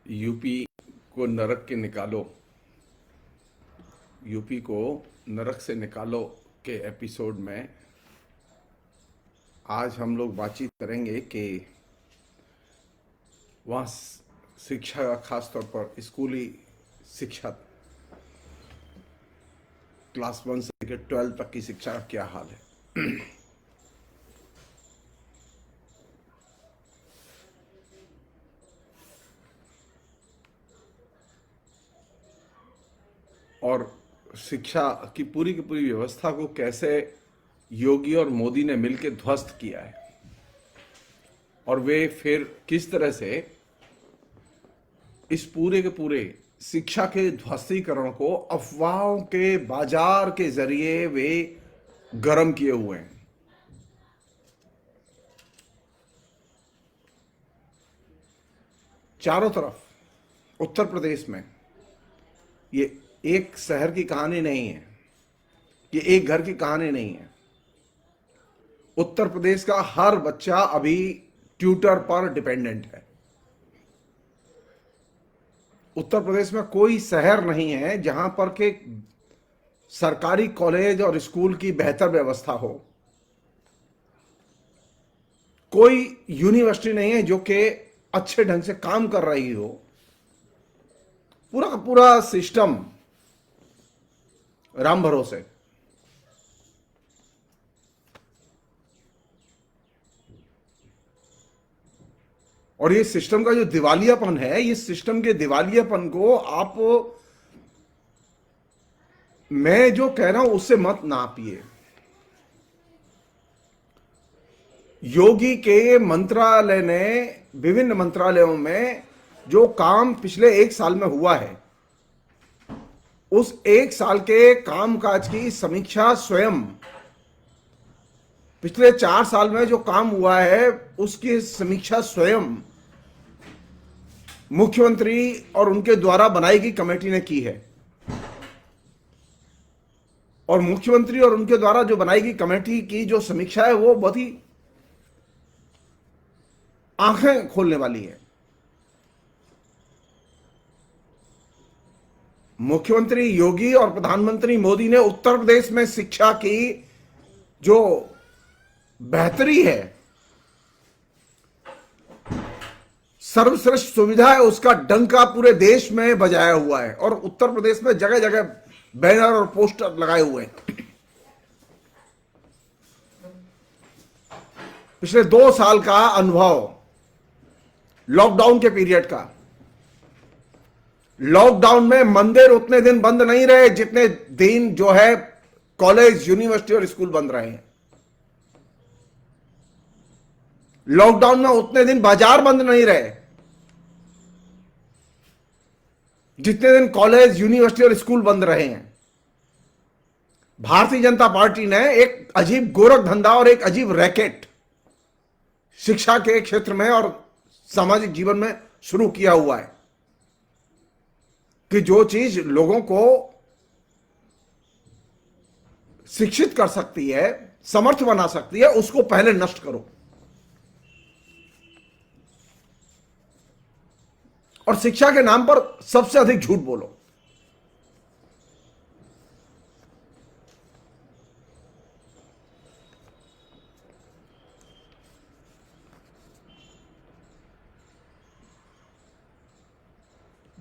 UP को नरक के निकालो, यूपी को नरक से निकालो के एपिसोड में आज हम लोग बातचीत करेंगे कि वहाँ शिक्षा, खास तौर पर स्कूली शिक्षा, क्लास 1 से लेकर 12 तक की शिक्षा का क्या हाल है। और शिक्षा की पूरी व्यवस्था को कैसे योगी और मोदी ने मिलकर ध्वस्त किया है और वे फिर किस तरह से इस पूरे के पूरे शिक्षा के ध्वस्तीकरण को अफवाहों के बाजार के जरिए वे गर्म किए हुए हैं। चारों तरफ उत्तर प्रदेश में ये एक शहर की कहानी नहीं है, ये एक घर की कहानी नहीं है। उत्तर प्रदेश का हर बच्चा अभी ट्यूटर पर डिपेंडेंट है। उत्तर प्रदेश में कोई शहर नहीं है जहां पर के सरकारी कॉलेज और स्कूल की बेहतर व्यवस्था हो। कोई यूनिवर्सिटी नहीं है जो कि अच्छे ढंग से काम कर रही हो। पूरा का पूरा सिस्टम राम भरोसे। और ये सिस्टम का जो दिवालियापन है, इस सिस्टम के दिवालियापन को आप, मैं जो कह रहा हूं उससे मत नापिए। योगी के मंत्रालय ने विभिन्न मंत्रालयों में जो काम पिछले 1 साल में हुआ है, उस 1 साल के कामकाज की समीक्षा स्वयं, पिछले 4 साल में जो काम हुआ है उसकी समीक्षा स्वयं मुख्यमंत्री और उनके द्वारा बनाई गई कमेटी ने की है। और मुख्यमंत्री और उनके द्वारा जो बनाई गई कमेटी की जो समीक्षा है वो बहुत ही आंखें खोलने वाली है। मुख्यमंत्री योगी और प्रधानमंत्री मोदी ने उत्तर प्रदेश में शिक्षा की जो बेहतरी है, सर्वश्रेष्ठ सुविधा है, उसका डंका पूरे देश में बजाया हुआ है। और उत्तर प्रदेश में जगह जगह बैनर और पोस्टर लगाए हुए हैं। पिछले 2 साल का अनुभव लॉकडाउन के पीरियड का, लॉकडाउन में मंदिर उतने दिन बंद नहीं रहे जितने दिन जो है कॉलेज, यूनिवर्सिटी और स्कूल बंद रहे हैं। लॉकडाउन में उतने दिन बाजार बंद नहीं रहे जितने दिन कॉलेज, यूनिवर्सिटी और स्कूल बंद रहे हैं। भारतीय जनता पार्टी ने एक अजीब गोरख धंधा और एक अजीब रैकेट शिक्षा के क्षेत्र में और सामाजिक जीवन में शुरू किया हुआ है कि जो चीज लोगों को शिक्षित कर सकती है, समर्थ बना सकती है, उसको पहले नष्ट करो। और शिक्षा के नाम पर सबसे अधिक झूठ बोलो।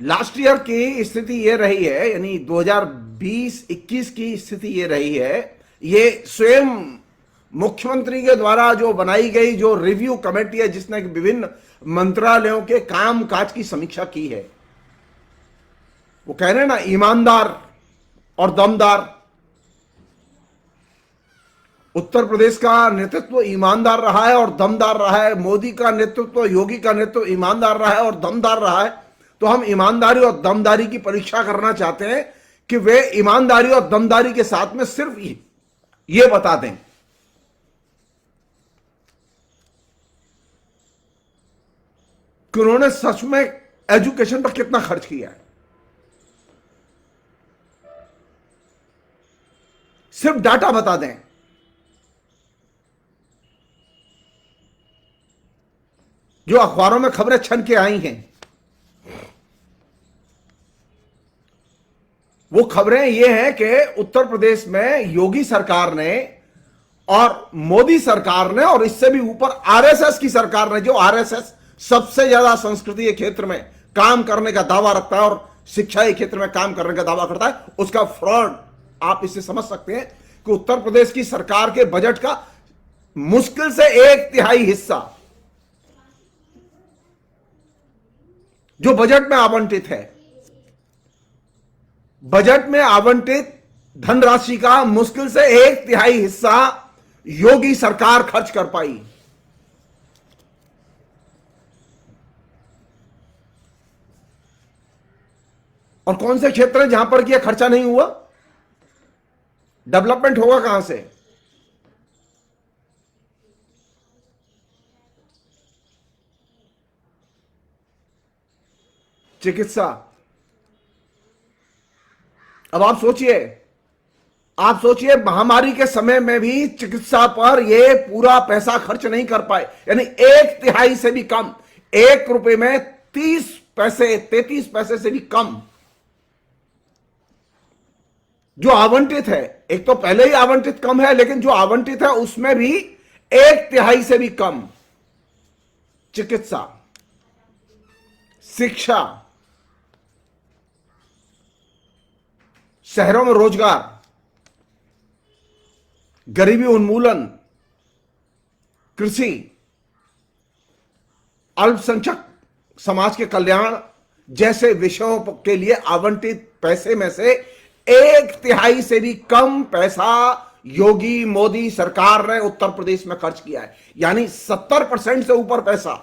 लास्ट ईयर की स्थिति ये रही है, यानी 2020-21 की स्थिति ये रही है, ये स्वयं मुख्यमंत्री के द्वारा जो बनाई गई जो रिव्यू कमेटी है जिसने विभिन्न मंत्रालयों के कामकाज की समीक्षा की है, वो कह रहे हैं ना, ईमानदार और दमदार। उत्तर प्रदेश का नेतृत्व ईमानदार रहा है और दमदार रहा है। मोदी का नेतृत्व, योगी का नेतृत्व ईमानदार रहा है और दमदार रहा है। तो हम ईमानदारी और दमदारी की परीक्षा करना चाहते हैं कि वे ईमानदारी और दमदारी के साथ में सिर्फ ये बता दें कि उन्होंने सच में एजुकेशन पर कितना खर्च किया है। सिर्फ डाटा बता दें। जो अखबारों में खबरें छन के आई हैं वो खबरें ये हैं कि उत्तर प्रदेश में योगी सरकार ने और मोदी सरकार ने और इससे भी ऊपर आरएसएस की सरकार ने, जो आरएसएस सबसे ज्यादा संस्कृति के क्षेत्र में काम करने का दावा रखता है और शिक्षा के क्षेत्र में काम करने का दावा करता है, उसका फ्रॉड आप इससे समझ सकते हैं कि उत्तर प्रदेश की सरकार के बजट का मुश्किल से 1/3 हिस्सा जो बजट में आवंटित है, बजट में आवंटित धनराशि का मुश्किल से 1/3 हिस्सा योगी सरकार खर्च कर पाई। और कौन से क्षेत्र हैं जहां पर यह खर्चा नहीं हुआ? डेवलपमेंट होगा कहां से? चिकित्सा। अब आप सोचिए महामारी के समय में भी चिकित्सा पर यह पूरा पैसा खर्च नहीं कर पाए, यानी 1/3 से भी कम, 1 रुपए में 30 पैसे 33 पैसे से भी कम जो आवंटित है। एक तो पहले ही आवंटित कम है, लेकिन जो आवंटित है उसमें भी 1/3 से भी कम चिकित्सा, शिक्षा, शहरों में रोजगार, गरीबी उन्मूलन, कृषि, अल्पसंख्यक समाज के कल्याण जैसे विषयों के लिए आवंटित पैसे में से 1/3 से भी कम पैसा योगी मोदी सरकार ने उत्तर प्रदेश में खर्च किया है। यानी 70% से ऊपर पैसा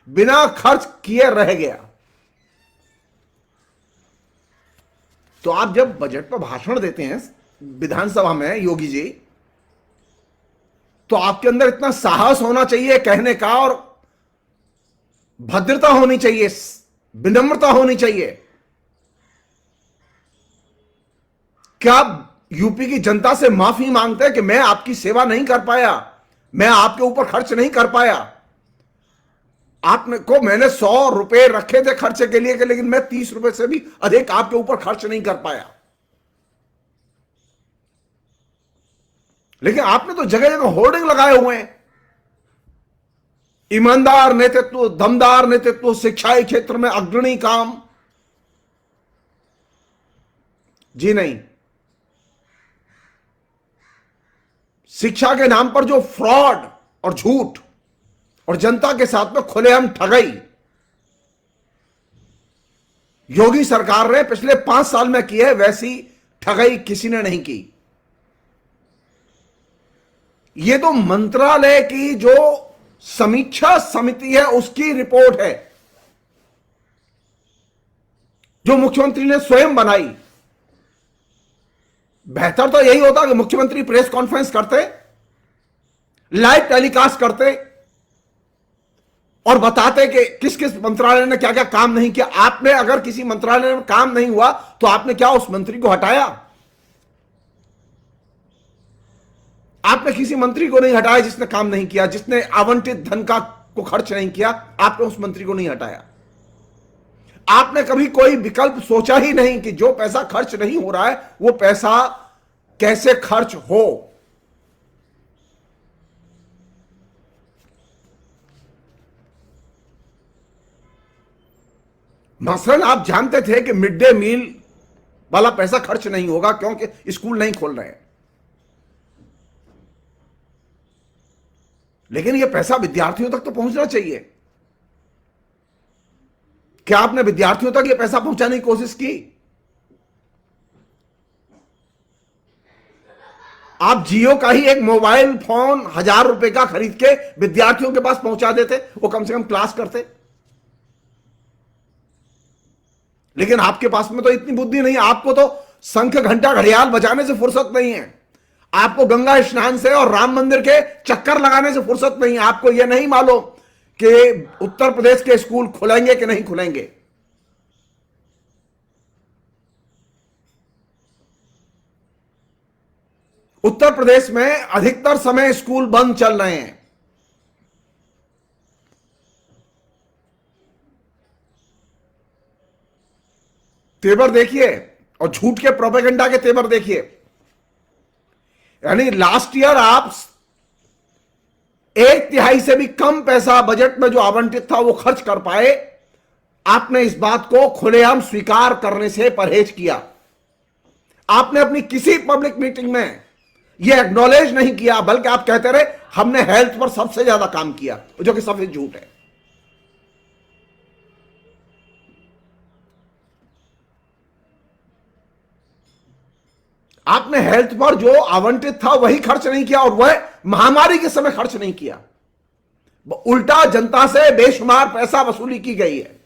बिना खर्च किए रह गया। तो आप जब बजट पर भाषण देते हैं विधानसभा में योगी जी, तो आपके अंदर इतना साहस होना चाहिए कहने का, और भद्रता होनी चाहिए, विनम्रता होनी चाहिए। क्या आप यूपी की जनता से माफी मांगते हैं कि मैं आपकी सेवा नहीं कर पाया, मैं आपके ऊपर खर्च नहीं कर पाया, आपने को मैंने 100 रुपए रखे थे खर्चे के लिए, लेकिन मैं 30 रुपए से भी अधिक आपके ऊपर खर्च नहीं कर पाया। लेकिन आपने तो जगह जगह होर्डिंग लगाए हुए हैं, ईमानदार नेतृत्व, दमदार नेतृत्व, शिक्षा के क्षेत्र में अग्रणी काम। जी नहीं, शिक्षा के नाम पर जो फ्रॉड और झूठ और जनता के साथ में खुलेआम ठगाई योगी सरकार ने पिछले 5 साल में की है, वैसी ठगाई किसी ने नहीं की। यह तो मंत्रालय की जो समीक्षा समिति है उसकी रिपोर्ट है, जो मुख्यमंत्री ने स्वयं बनाई। बेहतर तो यही होता कि मुख्यमंत्री प्रेस कॉन्फ्रेंस करते, लाइव टेलीकास्ट करते और बताते कि किस किस मंत्रालय ने क्या क्या काम नहीं किया। आपने अगर किसी मंत्रालय में काम नहीं हुआ तो आपने क्या उस मंत्री को हटाया? आपने किसी मंत्री को नहीं हटाया जिसने काम नहीं किया, जिसने आवंटित धन को खर्च नहीं किया, आपने उस मंत्री को नहीं हटाया। आपने कभी कोई विकल्प सोचा ही नहीं कि जो पैसा खर्च नहीं हो रहा है वो पैसा कैसे खर्च हो। मसलन आप जानते थे कि मिड डे मील वाला पैसा खर्च नहीं होगा क्योंकि स्कूल नहीं खोल रहे हैं, लेकिन यह पैसा विद्यार्थियों तक तो पहुंचना चाहिए। क्या आपने विद्यार्थियों तक यह पैसा पहुंचाने की कोशिश की? आप जियो का ही एक मोबाइल फोन 1000 रुपए का खरीद के विद्यार्थियों के पास पहुंचा देते, वो कम से कम क्लास करते। लेकिन आपके पास में तो इतनी बुद्धि नहीं, आपको तो शंख घंटा घड़ियाल बजाने से फुर्सत नहीं है, आपको गंगा स्नान से और राम मंदिर के चक्कर लगाने से फुर्सत नहीं है। आपको यह नहीं मालूम कि उत्तर प्रदेश के स्कूल खुलेंगे कि नहीं खुलेंगे। उत्तर प्रदेश में अधिकतर समय स्कूल बंद चल रहे हैं। तेवर देखिए और झूठ के प्रोपेगेंडा के तेवर देखिए। यानी लास्ट ईयर आप 1/3 से भी कम पैसा बजट में जो आवंटित था वो खर्च कर पाए। आपने इस बात को खुलेआम स्वीकार करने से परहेज किया। आपने अपनी किसी पब्लिक मीटिंग में यह एक्नॉलेज नहीं किया, बल्कि आप कहते रहे हमने हेल्थ पर सबसे ज्यादा काम किया, जो कि सबसे झूठ है। आपने हेल्थ पर जो आवंटित था वही खर्च नहीं किया, और वह महामारी के समय खर्च नहीं किया। उल्टा जनता से बेशुमार पैसा वसूली की गई है।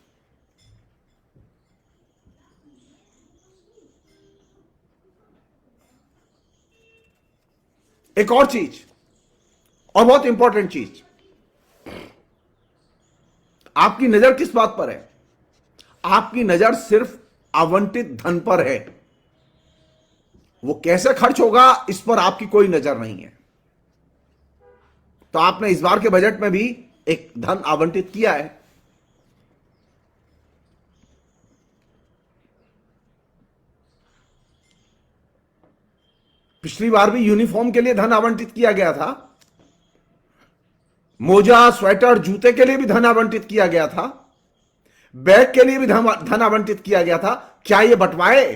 एक और चीज, और बहुत इंपॉर्टेंट चीज, आपकी नजर किस बात पर है? आपकी नजर सिर्फ आवंटित धन पर है। वो कैसे खर्च होगा इस पर आपकी कोई नजर नहीं है। तो आपने इस बार के बजट में भी एक धन आवंटित किया है। पिछली बार भी यूनिफॉर्म के लिए धन आवंटित किया गया था, मोजा, स्वेटर, जूते के लिए भी धन आवंटित किया गया था, बैग के लिए भी धन आवंटित किया गया था। क्या ये बंटवाए?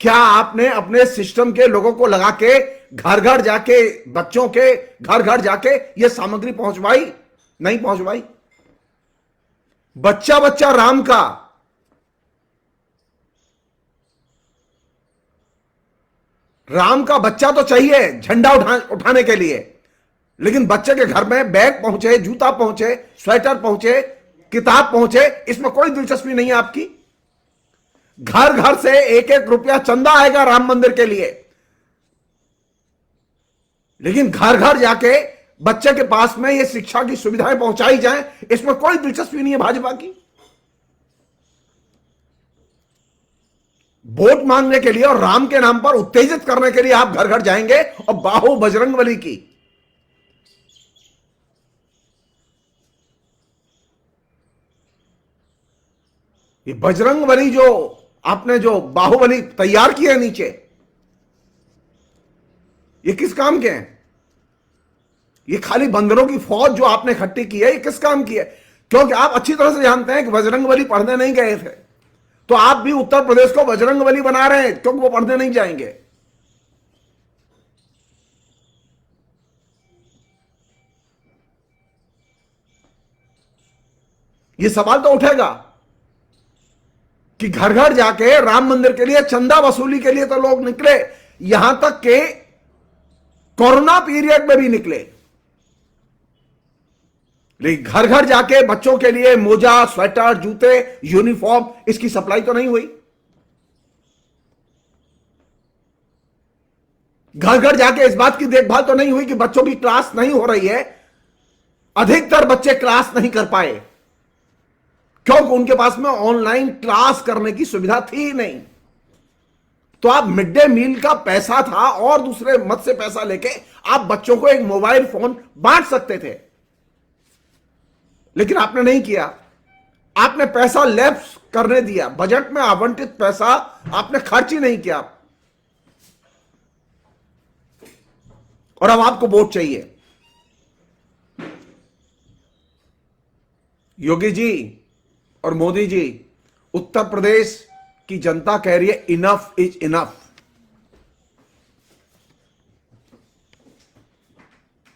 क्या आपने अपने सिस्टम के लोगों को लगा के घर घर जाके, बच्चों के घर घर जाके ये सामग्री पहुंचवाई? नहीं पहुंचवाई। बच्चा बच्चा राम का, राम का बच्चा तो चाहिए झंडा उठाने के लिए, लेकिन बच्चे के घर में बैग पहुंचे, जूता पहुंचे, स्वेटर पहुंचे, किताब पहुंचे, इसमें कोई दिलचस्पी नहीं है आपकी। घर घर से 1-1 रुपया चंदा आएगा राम मंदिर के लिए, लेकिन घर घर जाके बच्चे के पास में ये शिक्षा की सुविधाएं पहुंचाई जाएं, इसमें कोई दिलचस्पी नहीं है भाजपा की। वोट मांगने के लिए और राम के नाम पर उत्तेजित करने के लिए आप घर घर जाएंगे, और बाहो बजरंगबली की। ये बजरंगबली जो आपने जो बाहुबली तैयार किए हैं नीचे, ये किस काम के हैं? ये खाली बंदरों की फौज जो आपने इकट्ठी की है, ये किस काम की है? क्योंकि आप अच्छी तरह से जानते हैं कि बजरंगबली पढ़ने नहीं गए थे, तो आप भी उत्तर प्रदेश को बजरंगबली बना रहे हैं, क्योंकि वो पढ़ने नहीं जाएंगे। ये सवाल तो उठेगा कि घर घर जाके राम मंदिर के लिए चंदा वसूली के लिए तो लोग निकले, यहां तक के कोरोना पीरियड में भी निकले, लेकिन घर घर जाके बच्चों के लिए मोजा, स्वेटर, जूते, यूनिफॉर्म, इसकी सप्लाई तो नहीं हुई। घर घर जाके इस बात की देखभाल तो नहीं हुई कि बच्चों की क्लास नहीं हो रही है। अधिकतर बच्चे क्लास नहीं कर पाए क्योंकि उनके पास में ऑनलाइन क्लास करने की सुविधा थी नहीं। तो आप मिड डे मील का पैसा था और दूसरे मत से पैसा लेके आप बच्चों को एक मोबाइल फोन बांट सकते थे, लेकिन आपने नहीं किया। आपने पैसा लैप्स करने दिया, बजट में आवंटित पैसा आपने खर्च ही नहीं किया, और अब आपको वोट चाहिए। योगी जी और मोदी जी, उत्तर प्रदेश की जनता कह रही है इनफ इज इनफ।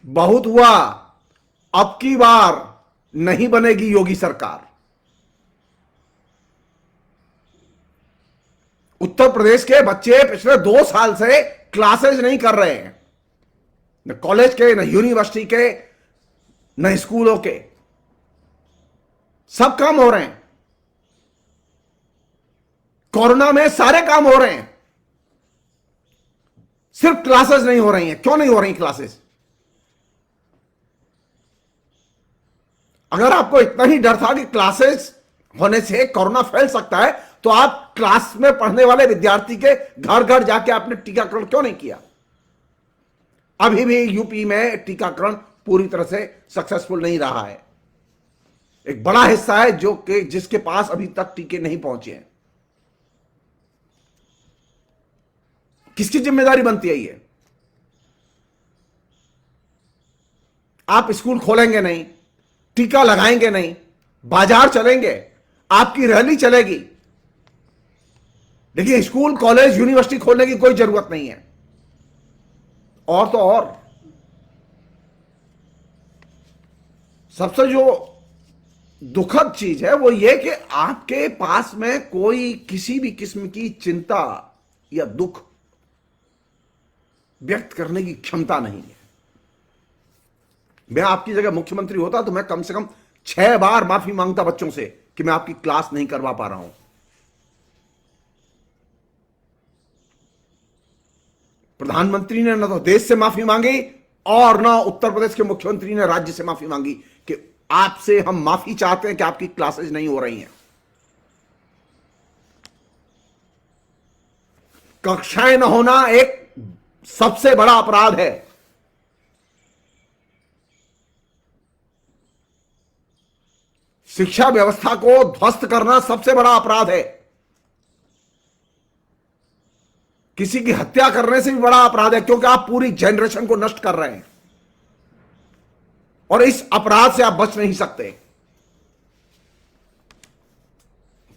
बहुत हुआ, अब की बार नहीं बनेगी योगी सरकार। उत्तर प्रदेश के बच्चे पिछले 2 साल से क्लासेज नहीं कर रहे हैं, न कॉलेज के, न यूनिवर्सिटी के, न स्कूलों के। सब काम हो रहे हैं। कोरोना में सारे काम हो रहे हैं, सिर्फ क्लासेस नहीं हो रही हैं। क्यों नहीं हो रही क्लासेस? अगर आपको इतना ही डर था कि क्लासेस होने से कोरोना फैल सकता है, तो आप क्लास में पढ़ने वाले विद्यार्थी के घर घर जाके आपने टीकाकरण क्यों नहीं किया? अभी भी यूपी में टीकाकरण पूरी तरह से सक्सेसफुल नहीं रहा है। एक बड़ा हिस्सा है जो कि जिसके पास अभी तक टीके नहीं पहुंचे हैं। किसकी जिम्मेदारी बनती है ये? आप स्कूल खोलेंगे नहीं, टीका लगाएंगे नहीं, बाजार चलेंगे, आपकी रैली चलेगी, लेकिन स्कूल, कॉलेज, यूनिवर्सिटी खोलने की कोई जरूरत नहीं है। और तो और सबसे जो दुखद चीज है वो ये कि आपके पास में कोई किसी भी किस्म की चिंता या दुख व्यक्त करने की क्षमता नहीं है। मैं आपकी जगह मुख्यमंत्री होता तो मैं कम से कम 6 बार माफी मांगता बच्चों से कि मैं आपकी क्लास नहीं करवा पा रहा हूं। प्रधानमंत्री ने न तो देश से माफी मांगी और न उत्तर प्रदेश के मुख्यमंत्री ने राज्य से माफी मांगी कि आपसे हम माफी चाहते हैं कि आपकी क्लासेस नहीं हो रही हैं। कक्षाएं न होना एक सबसे बड़ा अपराध है। शिक्षा व्यवस्था को ध्वस्त करना सबसे बड़ा अपराध है। किसी की हत्या करने से भी बड़ा अपराध है, क्योंकि आप पूरी जनरेशन को नष्ट कर रहे हैं और इस अपराध से आप बच नहीं सकते।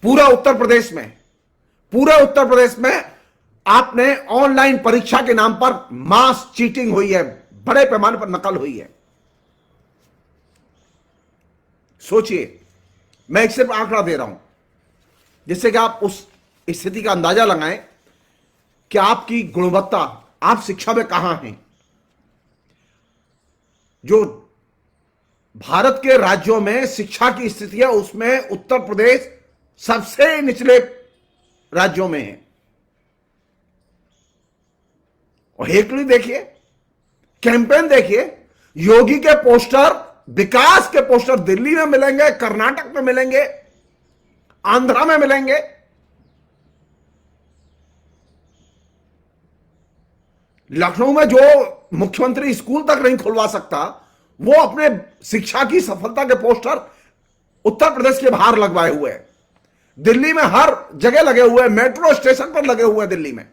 पूरे उत्तर प्रदेश में आपने ऑनलाइन परीक्षा के नाम पर मास चीटिंग हुई है, बड़े पैमाने पर नकल हुई है। सोचिए, मैं एक सिर्फ आंकड़ा दे रहा हूं जिससे कि आप उस स्थिति का अंदाजा लगाएं कि आपकी गुणवत्ता, आप शिक्षा में कहां हैं। जो भारत के राज्यों में शिक्षा की स्थिति है उसमें उत्तर प्रदेश सबसे निचले राज्यों में है। और हेकड़ी देखिए, कैंपेन देखिए, योगी के पोस्टर, विकास के पोस्टर दिल्ली में मिलेंगे, कर्नाटक में मिलेंगे, आंध्रा में मिलेंगे। लखनऊ में जो मुख्यमंत्री स्कूल तक नहीं खुलवा सकता, वो अपने शिक्षा की सफलता के पोस्टर उत्तर प्रदेश के बाहर लगवाए हुए हैं। दिल्ली में हर जगह लगे हुए हैं, मेट्रो स्टेशन पर लगे हुए हैं दिल्ली में।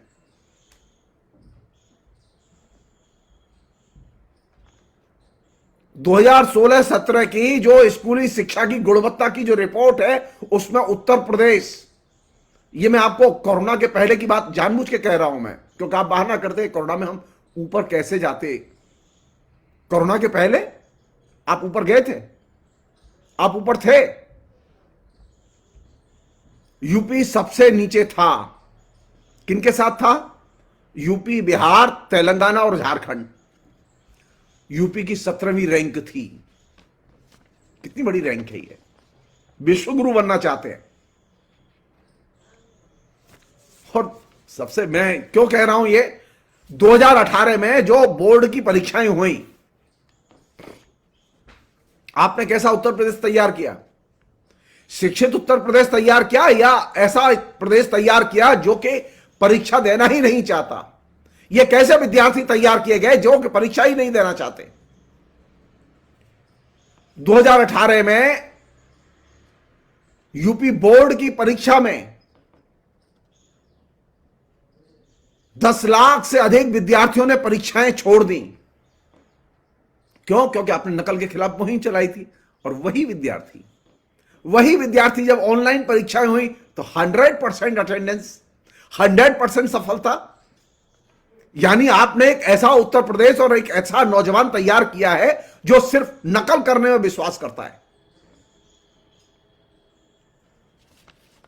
दो 2016-17 की जो स्कूली शिक्षा की गुणवत्ता की जो रिपोर्ट है उसमें उत्तर प्रदेश, ये मैं आपको कोरोना के पहले की बात जानबूझ के कह रहा हूं मैं, क्योंकि आप बाहर ना करते कोरोना में हम ऊपर कैसे जाते। कोरोना के पहले आप ऊपर गए थे, आप ऊपर थे। यूपी सबसे नीचे था। किनके साथ था? यूपी, बिहार, तेलंगाना और झारखंड। यूपी की 17वीं रैंक थी। कितनी बड़ी रैंक है ये। विश्वगुरु बनना चाहते हैं। और सबसे, मैं क्यों कह रहा हूं ये, 2018 में जो बोर्ड की परीक्षाएं हुई, आपने कैसा उत्तर प्रदेश तैयार किया? शिक्षित उत्तर प्रदेश तैयार किया या ऐसा प्रदेश तैयार किया जो कि परीक्षा देना ही नहीं चाहता? ये कैसे विद्यार्थी तैयार किए गए जो कि परीक्षा ही नहीं देना चाहते? 2018 में यूपी बोर्ड की परीक्षा में 10 लाख से अधिक विद्यार्थियों ने परीक्षाएं छोड़ दी। क्यों? क्योंकि आपने नकल के खिलाफ मुहिम चलाई थी। और वही विद्यार्थी जब ऑनलाइन परीक्षाएं हुई तो 100% अटेंडेंस, 100% सफलता। यानी आपने एक ऐसा उत्तर प्रदेश और एक ऐसा नौजवान तैयार किया है जो सिर्फ नकल करने में विश्वास करता है।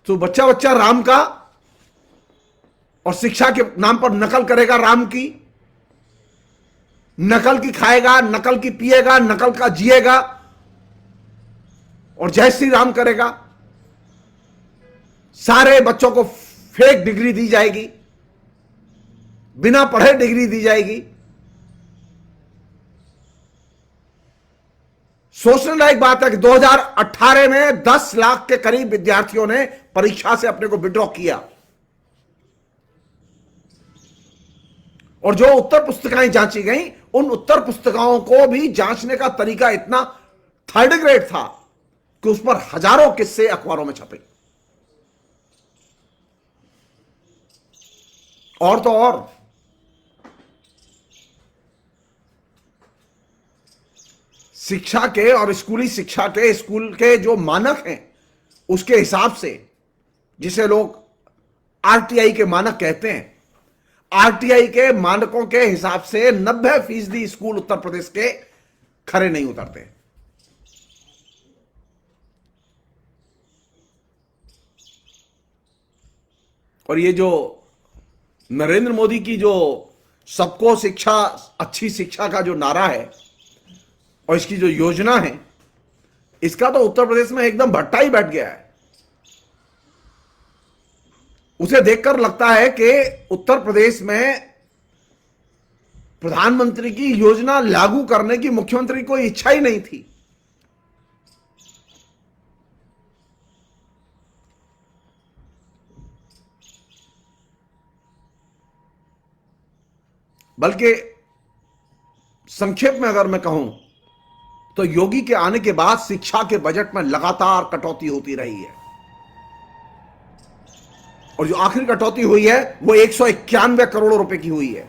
तो बच्चा राम का और शिक्षा के नाम पर नकल करेगा, राम की नकल की खाएगा, नकल की पिएगा, नकल का जिएगा और जय श्री राम करेगा। सारे बच्चों को फेक डिग्री दी जाएगी, बिना पढ़े डिग्री दी जाएगी। सोचने लायक बात है कि 2018 में 10 लाख के करीब विद्यार्थियों ने परीक्षा से अपने को विड्रॉ किया। और जो उत्तर पुस्तिकाएं जांची गई, उन उत्तर पुस्तिकाओं को भी जांचने का तरीका इतना थर्ड ग्रेड था कि उस पर हजारों किस्से अखबारों में छपे। और तो और शिक्षा के और स्कूली शिक्षा के स्कूल के जो मानक हैं उसके हिसाब से, जिसे लोग आरटीआई के मानक कहते हैं, आरटीआई के मानकों के हिसाब से 90% स्कूल उत्तर प्रदेश के खरे नहीं उतरते। और ये जो नरेंद्र मोदी की जो सबको शिक्षा, अच्छी शिक्षा का जो नारा है और इसकी जो योजना है, इसका तो उत्तर प्रदेश में एकदम भट्टा ही बैठ गया है। उसे देखकर लगता है कि उत्तर प्रदेश में प्रधानमंत्री की योजना लागू करने की मुख्यमंत्री को इच्छा ही नहीं थी। बल्कि संक्षेप में अगर मैं कहूं तो योगी के आने के बाद शिक्षा के बजट में लगातार कटौती होती रही है, और जो आखिरी कटौती हुई है वो 191 करोड़ रुपए की हुई है।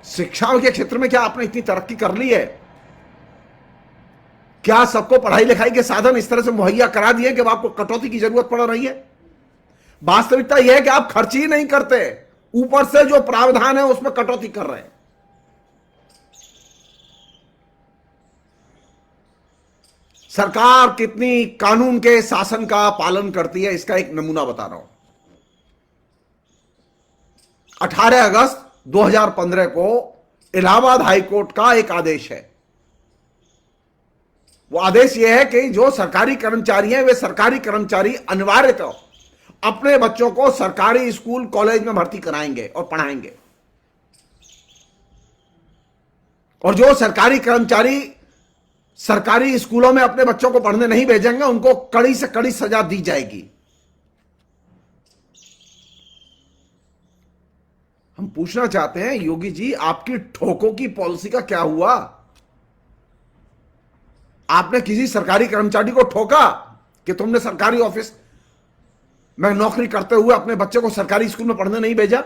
शिक्षा के क्षेत्र में क्या आपने इतनी तरक्की कर ली है? क्या सबको पढ़ाई लिखाई के साधन इस तरह से मुहैया करा दिए कि आपको कटौती की जरूरत पड़ रही है? वास्तविकता यह है कि आप खर्च ही नहीं करते, ऊपर से जो प्रावधान है उसमें कटौती कर रहे हैं। सरकार कितनी कानून के शासन का पालन करती है, इसका एक नमूना बता रहा हूं। 18 अगस्त 2015 को इलाहाबाद हाईकोर्ट का एक आदेश है। वो आदेश यह है कि जो सरकारी कर्मचारी हैं वे सरकारी कर्मचारी अनिवार्यतः अपने बच्चों को सरकारी स्कूल कॉलेज में भर्ती कराएंगे और पढ़ाएंगे, और जो सरकारी कर्मचारी सरकारी स्कूलों में अपने बच्चों को पढ़ने नहीं भेजेंगे उनको कड़ी से कड़ी सजा दी जाएगी। हम पूछना चाहते हैं, योगी जी आपकी ठोकों की पॉलिसी का क्या हुआ? आपने किसी सरकारी कर्मचारी को ठोका कि तुमने सरकारी ऑफिस में नौकरी करते हुए अपने बच्चे को सरकारी स्कूल में पढ़ने नहीं भेजा?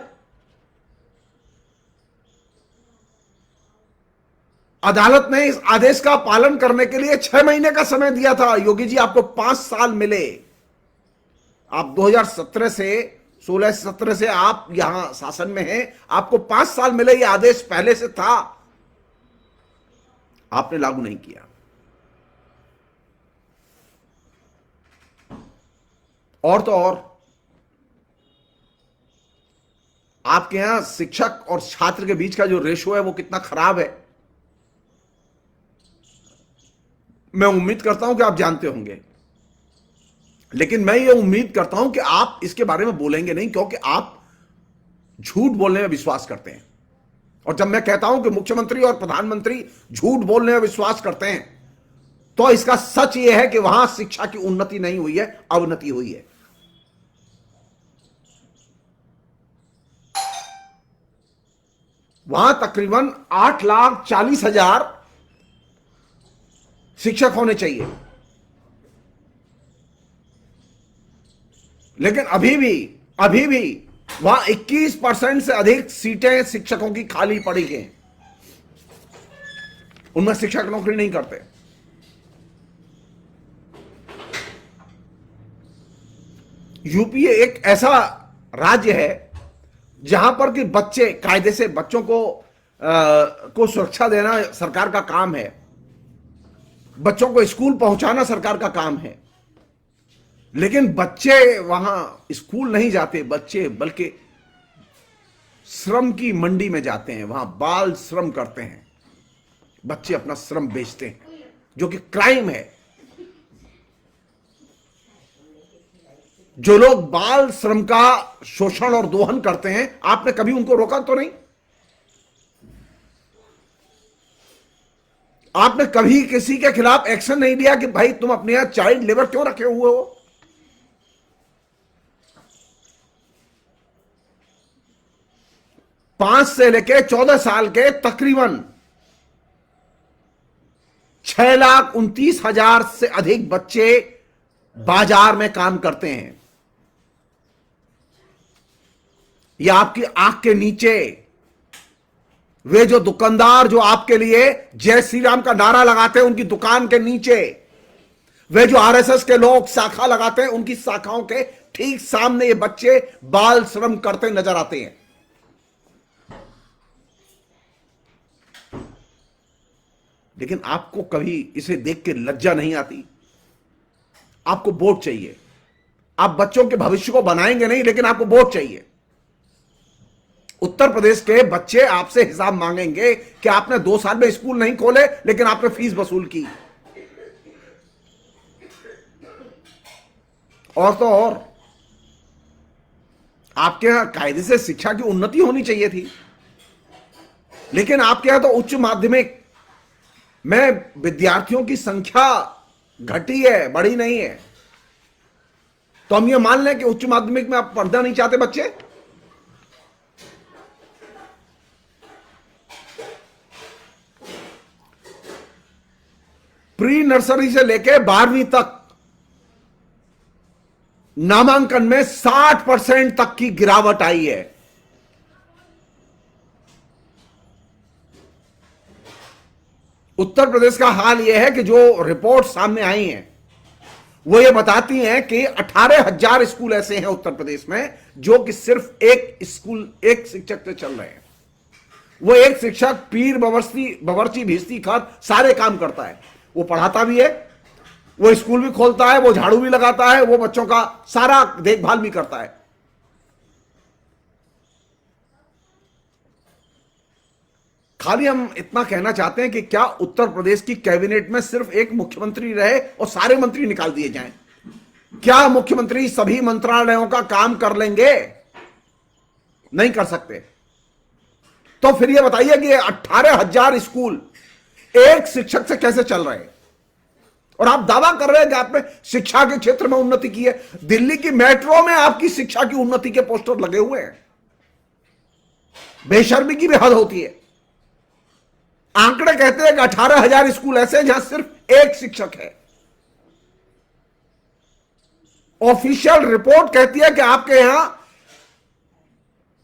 अदालत ने इस आदेश का पालन करने के लिए 6 महीने का समय दिया था। योगी जी आपको 5 साल मिले। आप 2017 से 16-17 से आप यहां शासन में हैं, आपको 5 साल मिले। यह आदेश पहले से था, आपने लागू नहीं किया। और तो और आपके यहां शिक्षक और छात्र के बीच का जो रेशो है वो कितना खराब है, मैं उम्मीद करता हूं कि आप जानते होंगे। लेकिन मैं ये उम्मीद करता हूं कि आप इसके बारे में बोलेंगे नहीं, क्योंकि आप झूठ बोलने में विश्वास करते हैं। और जब मैं कहता हूं कि मुख्यमंत्री और प्रधानमंत्री झूठ बोलने में विश्वास करते हैं, तो इसका सच यह है कि वहां शिक्षा की उन्नति नहीं हुई है, अवनति हुई है। वहां तकरीबन 8,40,000 शिक्षक होने चाहिए, लेकिन अभी भी वहां 21% से अधिक सीटें शिक्षकों की खाली पड़ी हैं। उनमें शिक्षक नौकरी नहीं करते। यूपी एक ऐसा राज्य है जहां पर कि बच्चे कायदे से बच्चों को सुरक्षा देना सरकार का काम है, बच्चों को स्कूल पहुंचाना सरकार का काम है। लेकिन बच्चे वहां स्कूल नहीं जाते, बच्चे बल्कि श्रम की मंडी में जाते हैं, वहां बाल श्रम करते हैं। बच्चे अपना श्रम बेचते हैं, जो कि क्राइम है। जो लोग बाल श्रम का शोषण और दोहन करते हैं, आपने कभी उनको रोका तो नहीं? आपने कभी किसी के खिलाफ एक्शन नहीं लिया कि भाई तुम अपने यहां चाइल्ड लेबर क्यों रखे हुए हो? पांच से लेकर 14 साल के तकरीबन 6,29,000 से अधिक बच्चे बाजार में काम करते हैं। यह आपकी आंख के नीचे वे जो दुकानदार जो आपके लिए जय श्री राम का नारा लगाते हैं उनकी दुकान के नीचे, वे जो आरएसएस के लोग शाखा लगाते हैं उनकी शाखाओं के ठीक सामने ये बच्चे बाल श्रम करते नजर आते हैं। लेकिन आपको कभी इसे देख के लज्जा नहीं आती? आपको वोट चाहिए, आप बच्चों के भविष्य को बनाएंगे नहीं, लेकिन आपको वोट चाहिए। उत्तर प्रदेश के बच्चे आपसे हिसाब मांगेंगे कि आपने 2 साल में स्कूल नहीं खोले लेकिन आपने फीस वसूल की। और तो और आपके यहां कायदे से शिक्षा की उन्नति होनी चाहिए थी, लेकिन आपके यहां तो उच्च माध्यमिक में विद्यार्थियों की संख्या घटी है, बढ़ी नहीं है। तो हम ये मान लें कि उच्च माध्यमिक में आप पढ़ना नहीं चाहते बच्चे? प्री नर्सरी से लेकर 12वीं तक नामांकन में 60% तक की गिरावट आई है। उत्तर प्रदेश का हाल यह है कि जो रिपोर्ट सामने आई हैं वो ये बताती हैं कि 18,000 स्कूल ऐसे हैं उत्तर प्रदेश में जो कि सिर्फ एक स्कूल, एक शिक्षक से चल रहे हैं। वो एक शिक्षक पीर बवर्ची भिस्ती खत सारे काम करता है, वो पढ़ाता भी है, वो स्कूल भी खोलता है, वो झाड़ू भी लगाता है, वो बच्चों का सारा देखभाल भी करता है। खाली हम इतना कहना चाहते हैं कि क्या उत्तर प्रदेश की कैबिनेट में सिर्फ एक मुख्यमंत्री रहे और सारे मंत्री निकाल दिए जाएं? क्या मुख्यमंत्री सभी मंत्रालयों का काम कर लेंगे? नहीं कर सकते। तो फिर यह बताइए कि 18,000 स्कूल एक शिक्षक से कैसे चल रहे हैं? और आप दावा कर रहे हैं कि आपने शिक्षा के क्षेत्र में उन्नति की है। दिल्ली की मेट्रो में आपकी शिक्षा की उन्नति के पोस्टर लगे हुए हैं। बेशर्मी की भी हद होती है। आंकड़े कहते हैं कि 18,000 स्कूल ऐसे हैं जहां सिर्फ एक शिक्षक है। ऑफिशियल रिपोर्ट कहती है कि आपके यहां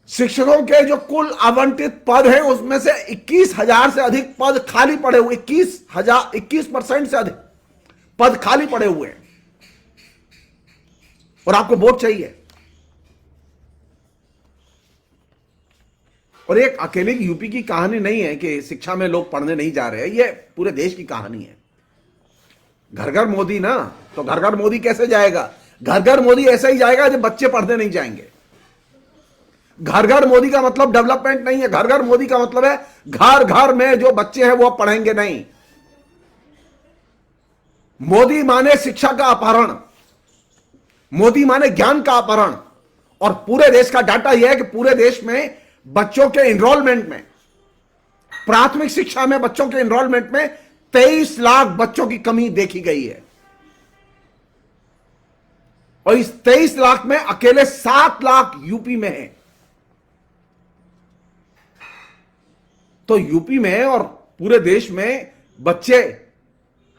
शिक्षकों के जो कुल आवंटित पद हैं उसमें से 21,000 से अधिक पद खाली पड़े हुए, 21% से अधिक पद खाली पड़े हुए हैं, और आपको वोट चाहिए। और एक अकेले की यूपी की कहानी नहीं है कि शिक्षा में लोग पढ़ने नहीं जा रहे हैं, ये पूरे देश की कहानी है। घर घर मोदी ना, तो घर घर मोदी कैसे जाएगा? घर घर मोदी ऐसे ही जाएगा जब बच्चे पढ़ने नहीं जाएंगे। घर घर मोदी का मतलब डेवलपमेंट नहीं है। घर घर मोदी का मतलब है घर घर में जो बच्चे हैं वो पढ़ेंगे नहीं। मोदी माने शिक्षा का अपहरण, मोदी माने ज्ञान का अपहरण। और पूरे देश का डाटा यह है कि पूरे देश में बच्चों के एनरोलमेंट में, प्राथमिक शिक्षा में बच्चों के एनरोलमेंट में 23 लाख बच्चों की कमी देखी गई है। और इस 23 लाख में अकेले 7 लाख यूपी में है। तो यूपी में और पूरे देश में बच्चे,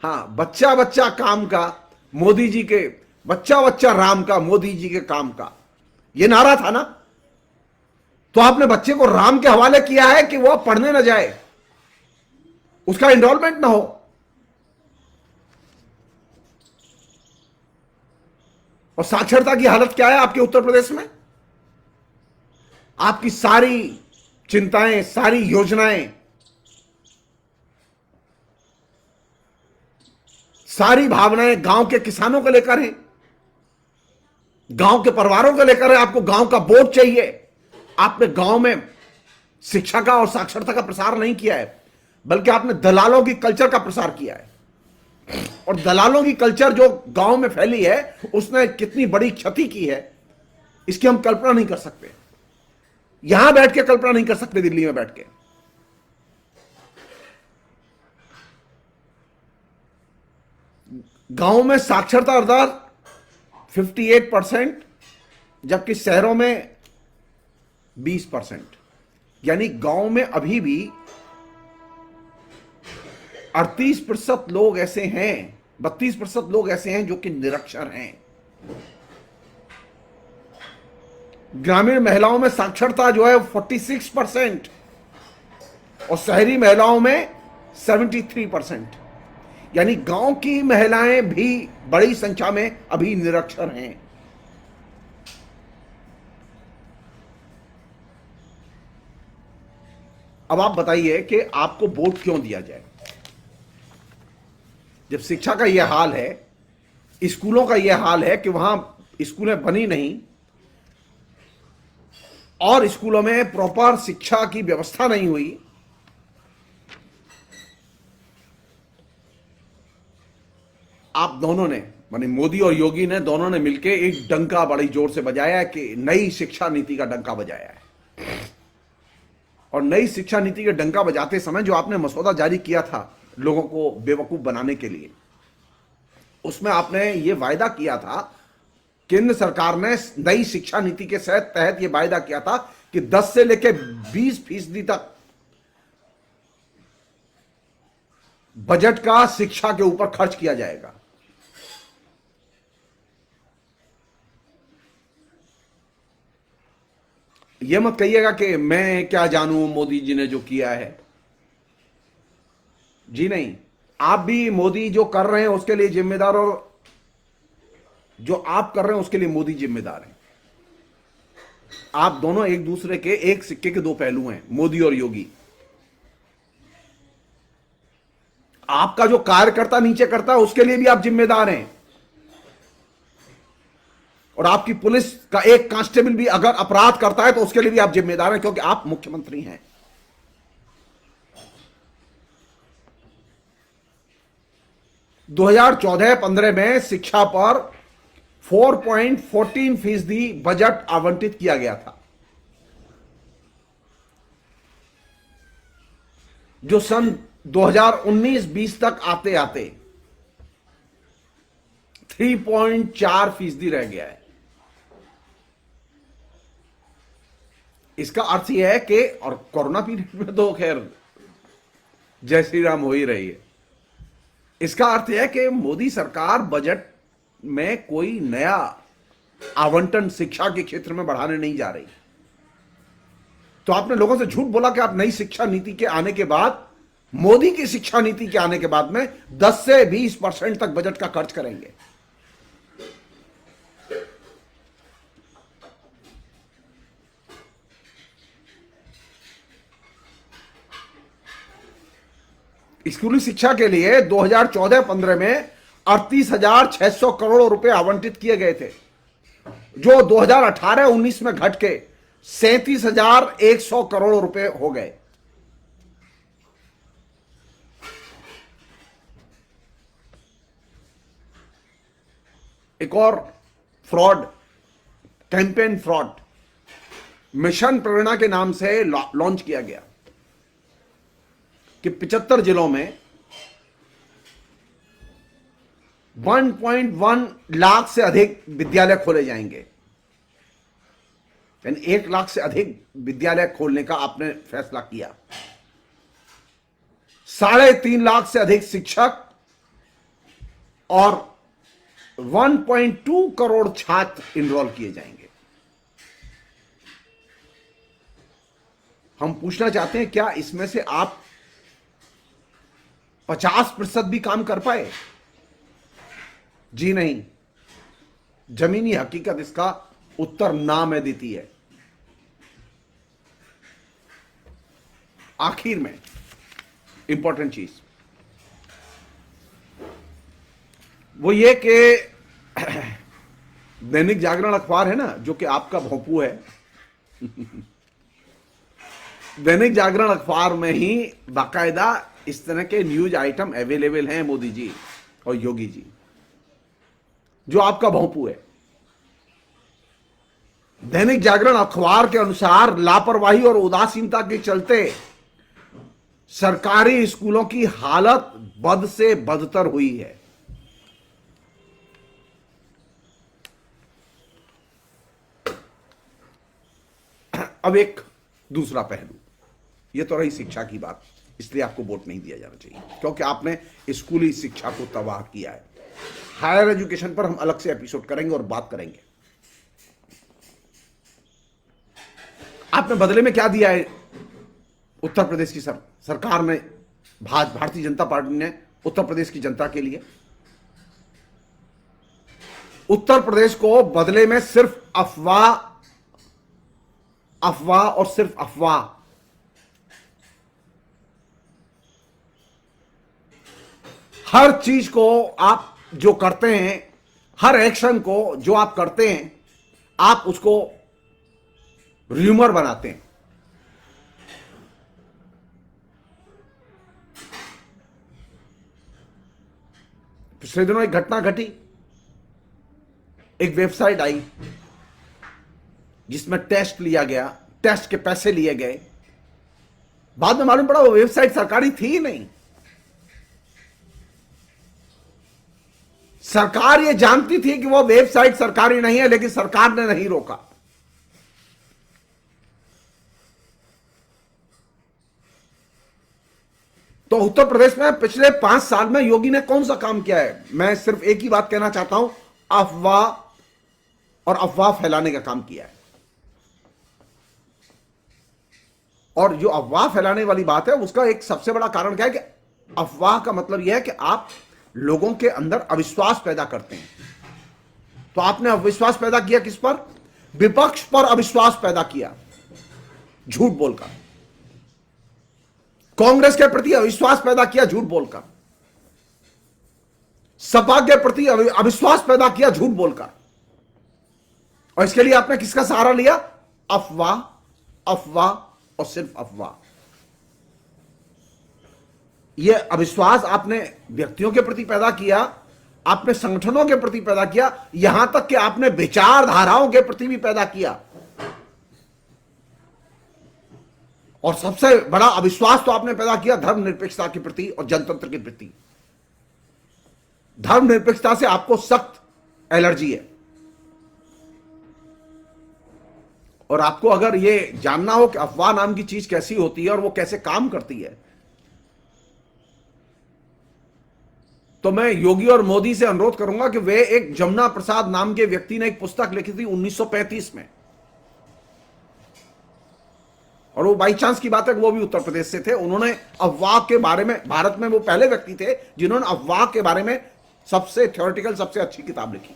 हां, बच्चा बच्चा काम का मोदी जी के, बच्चा बच्चा राम का मोदी जी के काम का, यह नारा था ना। तो आपने बच्चे को राम के हवाले किया है कि वह पढ़ने न जाए, उसका एनरोलमेंट ना हो। और साक्षरता की हालत क्या है आपके उत्तर प्रदेश में? आपकी सारी चिंताएं, सारी योजनाएं, सारी भावनाएं गांव के किसानों को लेकर हैं, गांव के परिवारों को लेकर है। आपको गांव का वोट चाहिए। आपने गांव में शिक्षा का और साक्षरता का प्रसार नहीं किया है, बल्कि आपने दलालों की कल्चर का प्रसार किया है। और दलालों की कल्चर जो गांव में फैली है उसने कितनी बड़ी क्षति की है इसकी हम कल्पना नहीं कर सकते। यहां बैठ के कल्पना नहीं कर सकते, दिल्ली में बैठ के। गांव में साक्षरता दर 58%, जबकि शहरों में 20%। यानी गांव में अभी भी 38% लोग ऐसे हैं, 32% लोग ऐसे हैं जो कि निरक्षर हैं। ग्रामीण महिलाओं में साक्षरता जो है 46%। और शहरी महिलाओं में 73%। यानी गांव की महिलाएं भी बड़ी संख्या में अभी निरक्षर हैं। अब आप बताइए कि आपको वोट क्यों दिया जाए जब शिक्षा का यह हाल है, स्कूलों का यह हाल है कि वहां स्कूलें बनी नहीं और स्कूलों में प्रॉपर शिक्षा की व्यवस्था नहीं हुई। आप दोनों ने, माने मोदी और योगी ने, दोनों ने मिलकर एक डंका बड़ी जोर से बजाया है कि नई शिक्षा नीति का डंका बजाया है। और नई शिक्षा नीति के डंका बजाते समय जो आपने मसौदा जारी किया था लोगों को बेवकूफ बनाने के लिए, उसमें आपने ये वायदा किया था, केंद्र सरकार ने नई शिक्षा नीति के तहत ये वायदा किया था कि 10 से लेकर 20% तक बजट का शिक्षा के ऊपर खर्च किया जाएगा। यह मत कहिएगा कि मैं क्या जानूं मोदी जी ने जो किया है। जी नहीं, आप भी मोदी जो कर रहे हैं उसके लिए जिम्मेदार, और जो आप कर रहे हैं उसके लिए मोदी जिम्मेदार हैं। आप दोनों एक दूसरे के एक सिक्के के दो पहलू हैं, मोदी और योगी। आपका जो कार्यकर्ता नीचे करता है उसके लिए भी आप जिम्मेदार हैं, और आपकी पुलिस का एक कांस्टेबल भी अगर अपराध करता है तो उसके लिए भी आप जिम्मेदार हैं, क्योंकि आप मुख्यमंत्री हैं। दो 2014-15 में शिक्षा पर 4.14% बजट आवंटित किया गया था, जो सन 2019-20 तक आते आते 3.4% रह गया है। इसका अर्थ यह है कि, और कोरोना पीरियड में तो खैर जय श्री राम हो ही रही है, इसका अर्थ यह है कि मोदी सरकार बजट में कोई नया आवंटन शिक्षा के क्षेत्र में बढ़ाने नहीं जा रही। तो आपने लोगों से झूठ बोला कि आप नई शिक्षा नीति के आने के बाद, मोदी की शिक्षा नीति के आने के बाद में 10 से 20% तक बजट का खर्च करेंगे। स्कूली शिक्षा के लिए 2014-15 में 38,600 करोड़ रुपए आवंटित किए गए थे, जो 2018-19 में घट के 37,100 करोड़ रुपए हो गए। एक और फ्रॉड, कैंपेन फ्रॉड, मिशन प्रेरणा के नाम से लॉन्च किया गया कि 75 जिलों में 1.1 लाख से अधिक विद्यालय खोले जाएंगे। यानी 1 लाख से अधिक विद्यालय खोलने का आपने फैसला किया। 3.5 लाख से अधिक शिक्षक और 1.2 करोड़ छात्र इनरोल किए जाएंगे। हम पूछना चाहते हैं, क्या इसमें से आप 50% भी काम कर पाए? जी नहीं। जमीनी हकीकत इसका उत्तर ना में देती है। आखिर में इंपॉर्टेंट चीज वो ये कि दैनिक जागरण अखबार है ना, जो कि आपका भोंपू है, दैनिक जागरण अखबार में ही बाकायदा इस तरह के न्यूज आइटम अवेलेबल हैं मोदी जी और योगी जी, जो आपका भोंपू है। दैनिक जागरण अखबार के अनुसार लापरवाही और उदासीनता के चलते सरकारी स्कूलों की हालत बद से बदतर हुई है। अब एक दूसरा पहलू, यह तो रही शिक्षा की बात, इसलिए आपको वोट नहीं दिया जाना चाहिए क्योंकि आपने स्कूली शिक्षा को तबाह किया है। हायर एजुकेशन पर हम अलग से एपिसोड करेंगे और बात करेंगे। आपने बदले में क्या दिया है उत्तर प्रदेश की सरकार ने, भारतीय जनता पार्टी ने उत्तर प्रदेश की जनता के लिए, उत्तर प्रदेश को बदले में सिर्फ अफवाह, अफवाह और सिर्फ अफवाह, हर चीज को आप जो करते हैं, हर एक्शन को जो आप करते हैं, आप उसको र्यूमर बनाते हैं। पिछले दिनों एक घटना घटी, एक वेबसाइट आई जिसमें टेस्ट लिया गया, टेस्ट के पैसे लिए गए, बाद में मालूम पड़ा वो वेबसाइट सरकारी थी ही नहीं। सरकार ये जानती थी कि वो वेबसाइट सरकारी नहीं है, लेकिन सरकार ने नहीं रोका। तो उत्तर प्रदेश में पिछले 5 साल में योगी ने कौन सा काम किया है? मैं सिर्फ एक ही बात कहना चाहता हूं, अफवाह और अफवाह फैलाने का काम किया है। और जो अफवाह फैलाने वाली बात है, उसका एक सबसे बड़ा कारण क्या है कि अफवाह का मतलब यह है कि आप लोगों के अंदर अविश्वास पैदा करते हैं। तो आपने अविश्वास पैदा किया किस पर? विपक्ष पर अविश्वास पैदा किया, झूठ बोलकर। कांग्रेस के प्रति अविश्वास पैदा किया, झूठ बोलकर। सपा के प्रति अविश्वास पैदा किया, झूठ बोलकर। और इसके लिए आपने किसका सहारा लिया? अफवाह, अफवाह और सिर्फ अफवाह। यह अविश्वास आपने व्यक्तियों के प्रति पैदा किया, आपने संगठनों के प्रति पैदा किया, यहां तक कि आपने विचारधाराओं के प्रति भी पैदा किया। और सबसे बड़ा अविश्वास तो आपने पैदा किया धर्मनिरपेक्षता के प्रति और जनतंत्र के प्रति। धर्मनिरपेक्षता से आपको सख्त एलर्जी है। और आपको अगर यह जानना हो कि अफवाह नाम की चीज कैसी होती है और वो कैसे काम करती है, तो मैं योगी और मोदी से अनुरोध करूंगा कि वे, एक जमुना प्रसाद नाम के व्यक्ति ने एक पुस्तक लिखी थी 1935 में, और वो बाई चांस की बात है कि वो भी उत्तर प्रदेश से थे। उन्होंने अफवाह के बारे में, भारत में वो पहले व्यक्ति थे जिन्होंने अफवाह के बारे में सबसे थ्योरेटिकल, सबसे अच्छी किताब लिखी।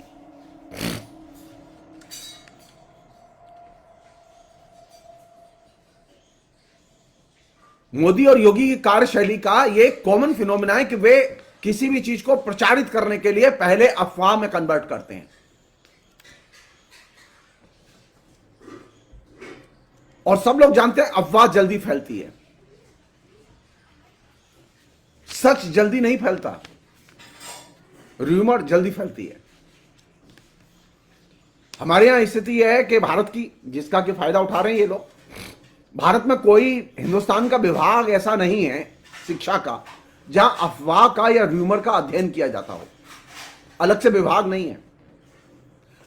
मोदी और योगी की कार्यशैली का ये कॉमन फिनोमिना है कि वे किसी भी चीज को प्रचारित करने के लिए पहले अफवाह में कन्वर्ट करते हैं। और सब लोग जानते हैं अफवाह जल्दी फैलती है, सच जल्दी नहीं फैलता, र्यूमर जल्दी फैलती है। हमारे यहां स्थिति यह है कि भारत की, जिसका कि फायदा उठा रहे हैं ये लोग, भारत में कोई हिंदुस्तान का विभाग ऐसा नहीं है शिक्षा का जहां अफवाह का या र्यूमर का अध्ययन किया जाता हो। अलग से विभाग नहीं है।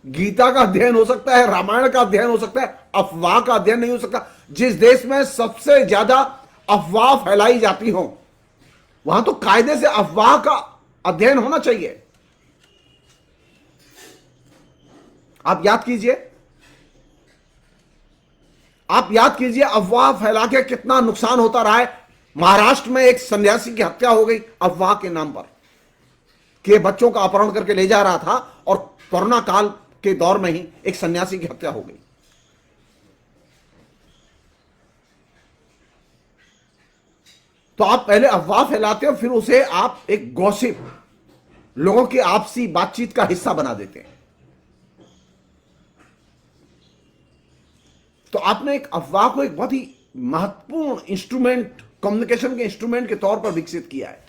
गीता का अध्ययन हो सकता है, रामायण का अध्ययन हो सकता है, अफवाह का अध्ययन नहीं हो सकता। जिस देश में सबसे ज्यादा अफवाह फैलाई जाती हो, वहां तो कायदे से अफवाह का अध्ययन होना चाहिए। आप याद कीजिए, आप याद कीजिए अफवाह फैला के कितना नुकसान होता रहा है। महाराष्ट्र में एक सन्यासी की हत्या हो गई अफवाह के नाम पर, कि बच्चों का अपहरण करके ले जा रहा था और कोरोना काल के दौर में ही एक सन्यासी की हत्या हो गई। तो आप पहले अफवाह फैलाते हो, फिर उसे आप एक गॉसिप, लोगों की आपसी बातचीत का हिस्सा बना देते हैं। तो आपने एक अफवाह को एक बहुत ही महत्वपूर्ण इंस्ट्रूमेंट, कम्युनिकेशन के इंस्ट्रूमेंट के तौर पर विकसित किया है।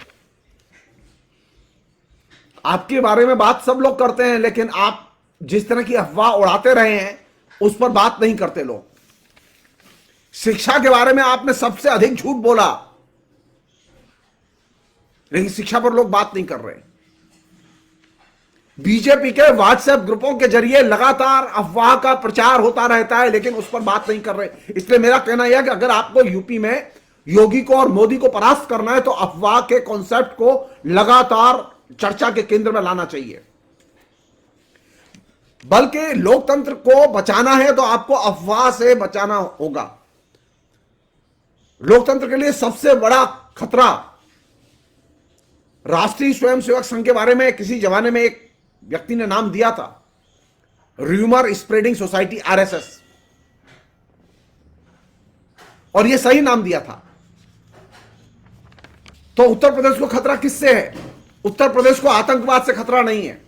आपके बारे में बात सब लोग करते हैं, लेकिन आप जिस तरह की अफवाह उड़ाते रहे हैं उस पर बात नहीं करते लोग। शिक्षा के बारे में आपने सबसे अधिक झूठ बोला, लेकिन शिक्षा पर लोग बात नहीं कर रहे। बीजेपी के व्हाट्सएप ग्रुपों के जरिए लगातार अफवाह का प्रचार होता रहता है, लेकिन उस पर बात नहीं कर रहे। इसलिए मेरा कहना यह है कि अगर आपको यूपी में योगी को और मोदी को परास्त करना है, तो अफवाह के कॉन्सेप्ट को लगातार चर्चा के केंद्र में लाना चाहिए। बल्कि लोकतंत्र को बचाना है तो आपको अफवाह से बचाना होगा। लोकतंत्र के लिए सबसे बड़ा खतरा। राष्ट्रीय स्वयंसेवक संघ के बारे में किसी जमाने में एक व्यक्ति ने नाम दिया था, र्यूमर स्प्रेडिंग सोसाइटी, आरएसएस, और यह सही नाम दिया था। तो उत्तर प्रदेश को खतरा किससे है? उत्तर प्रदेश को आतंकवाद से खतरा नहीं है,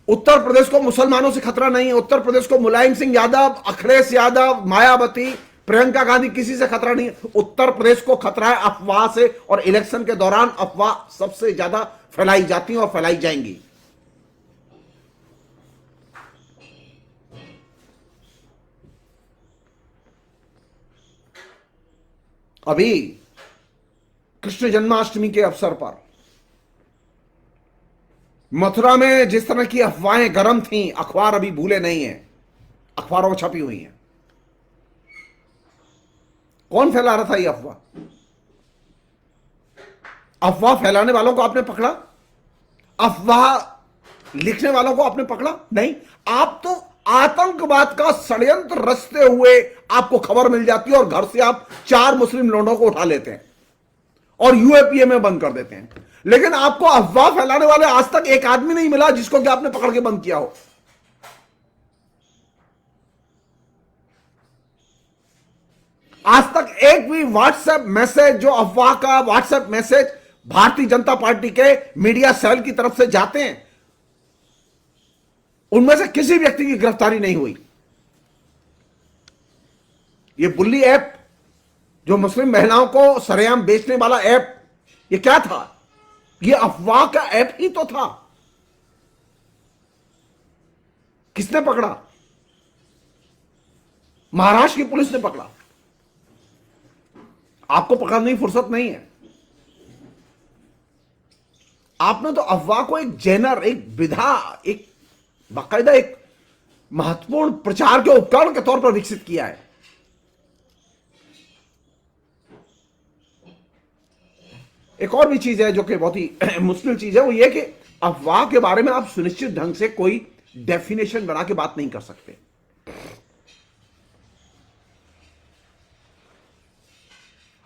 उत्तर प्रदेश को मुसलमानों से खतरा नहीं है, उत्तर प्रदेश को मुलायम सिंह यादव, अखिलेश यादव, मायावती, प्रियंका गांधी, किसी से खतरा नहीं है। उत्तर प्रदेश को खतरा है अफवाह से, और इलेक्शन के दौरान अफवाह सबसे ज्यादा फैलाई जाती हैं और फैलाई जाएंगी। अभी कृष्ण जन्माष्टमी के अवसर पर मथुरा में जिस तरह की अफवाहें गर्म थीं, अखबार अभी भूले नहीं हैं, अखबारों में छपी हुई हैं। कौन फैला रहा था ये अफवाह? अफवाह फैलाने वालों को आपने पकड़ा? अफवाह लिखने वालों को आपने पकड़ा? नहीं। आप तो आतंकवाद का षड्यंत्र रचते हुए आपको खबर मिल जाती है और घर से आप 4 मुस्लिम लोगों को उठा लेते हैं और यूएपीए में बंद कर देते हैं। लेकिन आपको अफवाह फैलाने वाले आज तक एक आदमी नहीं मिला जिसको कि आपने पकड़ के बंद किया हो। आज तक एक भी व्हाट्सएप मैसेज, जो अफवाह का WhatsApp message Bharatiya Janata party के मीडिया सेल की तरफ से जाते हैं, उनमें से किसी व्यक्ति की गिरफ्तारी नहीं हुई। ये बुल्ली ऐप, जो मुस्लिम महिलाओं को सरेआम बेचने वाला ऐप, ये क्या था? ये अफवाह का ऐप ही तो था। किसने पकड़ा? महाराष्ट्र की पुलिस ने पकड़ा। आपको पकड़ने की फुर्सत नहीं है। आपने तो अफवाह को एक जेनर, एक विधा, एक बाकायदा एक महत्वपूर्ण प्रचार के उपकरण के तौर पर विकसित किया है। एक और भी चीज है जो कि बहुत ही मुश्किल चीज है, वो ये कि अफवाह के बारे में आप सुनिश्चित ढंग से कोई डेफिनेशन बना के बात नहीं कर सकते।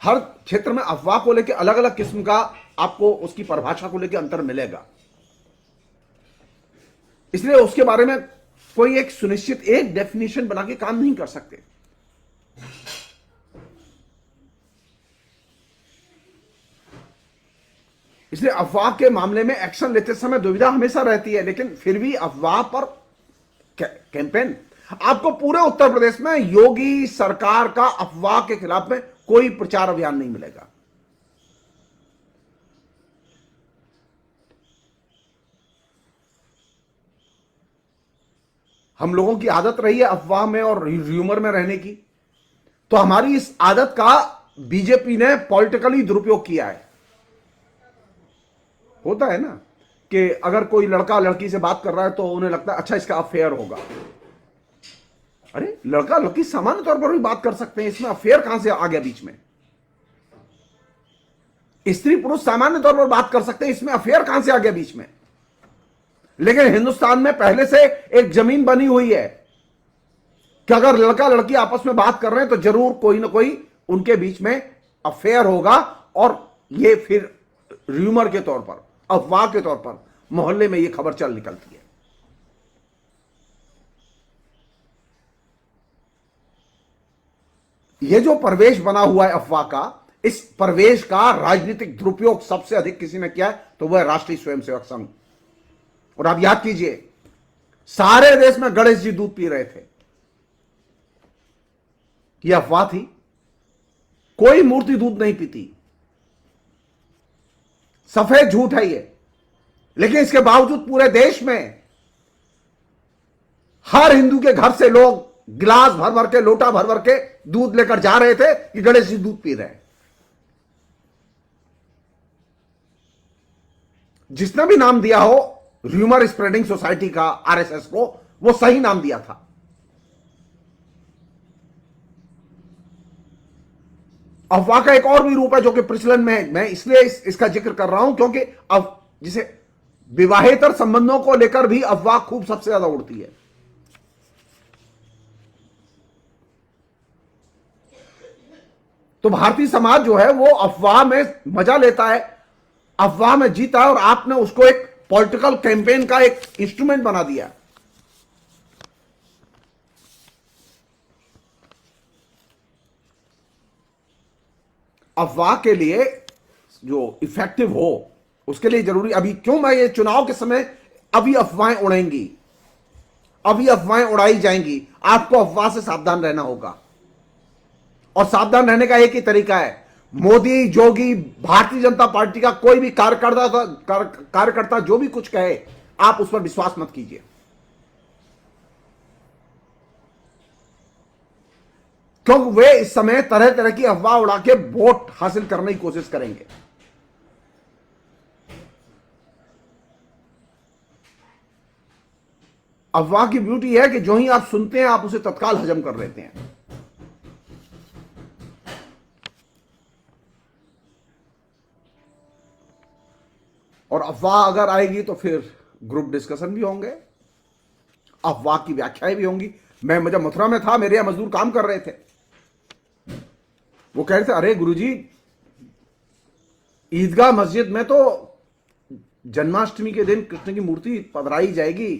हर क्षेत्र में अफवाह को लेकर अलग अलग किस्म का आपको उसकी परिभाषा को लेकर अंतर मिलेगा, इसलिए उसके बारे में कोई एक सुनिश्चित एक डेफिनेशन बना के काम नहीं कर सकते। इसलिए अफवाह के मामले में एक्शन लेते समय दुविधा हमेशा रहती है, लेकिन फिर भी अफवाह पर कैंपेन, आपको पूरे उत्तर प्रदेश में योगी सरकार का अफवाह के खिलाफ में कोई प्रचार अभियान नहीं मिलेगा। हम लोगों की आदत रही है अफवाह में और र्यूमर में रहने की, तो हमारी इस आदत का बीजेपी ने पॉलिटिकली दुरुपयोग किया है। होता है ना कि अगर कोई लड़का लड़की से बात कर रहा है तो उन्हें लगता है अच्छा इसका अफेयर होगा। अरे लड़का लड़की सामान्य तौर पर भी बात कर सकते हैं, इसमें अफेयर कहां से आ गया बीच में? स्त्री पुरुष सामान्य तौर पर बात कर सकते हैं, इसमें अफेयर कहां से आ गया बीच में? लेकिन हिंदुस्तान में पहले से एक जमीन बनी हुई है कि अगर लड़का लड़की आपस में बात कर रहे हैं तो जरूर कोई ना कोई उनके बीच में अफेयर होगा, और ये फिर र्यूमर के तौर पर, अफवाह के तौर पर मोहल्ले में ये खबर चल निकलती है। ये जो प्रवेश बना हुआ है अफवाह का, इस प्रवेश का राजनीतिक दुरुपयोग सबसे अधिक किसी ने किया है तो वह राष्ट्रीय स्वयंसेवक संघ। और आप याद कीजिए, सारे देश में गणेश जी दूध पी रहे थे, यह अफवाह थी। कोई मूर्ति दूध नहीं पीती, सफेद झूठ है ये। लेकिन इसके बावजूद पूरे देश में हर हिंदू के घर से लोग गिलास भर भर के, लोटा भर भर के दूध लेकर जा रहे थे कि गणेश जी दूध पी रहे हैं। जिसने भी नाम दिया हो र्यूमर स्प्रेडिंग सोसाइटी का, आरएसएस को, वो सही नाम दिया था। अफवाह का एक और भी रूप है जो कि प्रचलन में है। मैं इसलिए इसका जिक्र कर रहा हूं क्योंकि अब जिसे विवाहेतर संबंधों को लेकर भी अफवाह खूब सबसे ज्यादा उड़ती है। तो भारतीय समाज जो है वो अफवाह में मजा लेता है, अफवाह में जीता है, और आपने उसको एक पॉलिटिकल कैंपेन का एक इंस्ट्रूमेंट बना दिया। अफवाह के लिए जो इफेक्टिव हो उसके लिए जरूरी, अभी क्यों मैं ये चुनाव के समय अभी अफवाहें उड़ेंगी, अभी अफवाहें उड़ाई जाएंगी, आपको अफवाह से सावधान रहना होगा। और सावधान रहने का एक ही तरीका है, मोदी, योगी, भारतीय जनता पार्टी का कोई भी कार्यकर्ता जो भी कुछ कहे, आप उस पर विश्वास मत कीजिए, क्योंकि वे इस समय तरह तरह की अफवाह उड़ा के वोट हासिल करने की कोशिश करेंगे। अफवाह की ब्यूटी है कि जो ही आप सुनते हैं आप उसे तत्काल हजम कर लेते हैं। और अफवाह अगर आएगी तो फिर ग्रुप डिस्कशन भी होंगे, अफवाह की व्याख्याएं भी होंगी। मैं जब मथुरा में था, मेरे यहां मजदूर काम कर रहे थे, वो कह रहे थे, अरे गुरुजी, ईदगाह मस्जिद में तो जन्माष्टमी के दिन कृष्ण की मूर्ति पधराई जाएगी,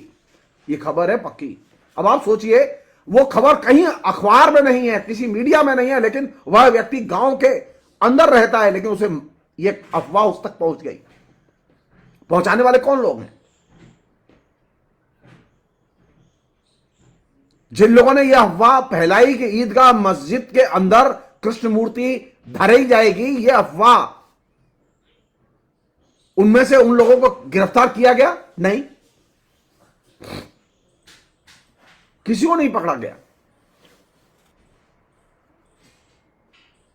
ये खबर है पक्की। अब आप सोचिए, वो खबर कहीं अखबार में नहीं है, किसी मीडिया में नहीं है, लेकिन वह व्यक्ति गांव के अंदर रहता है, लेकिन उसे ये अफवाह उस तक पहुंच गई। पहुंचाने वाले कौन लोग हैं? जिन लोगों ने यह अफवाह फैलाई कि ईदगाह मस्जिद के अंदर कृष्ण मूर्ति धराई जाएगी, यह अफवाह, उनमें से उन लोगों को गिरफ्तार किया गया नहीं, किसी को नहीं पकड़ा गया।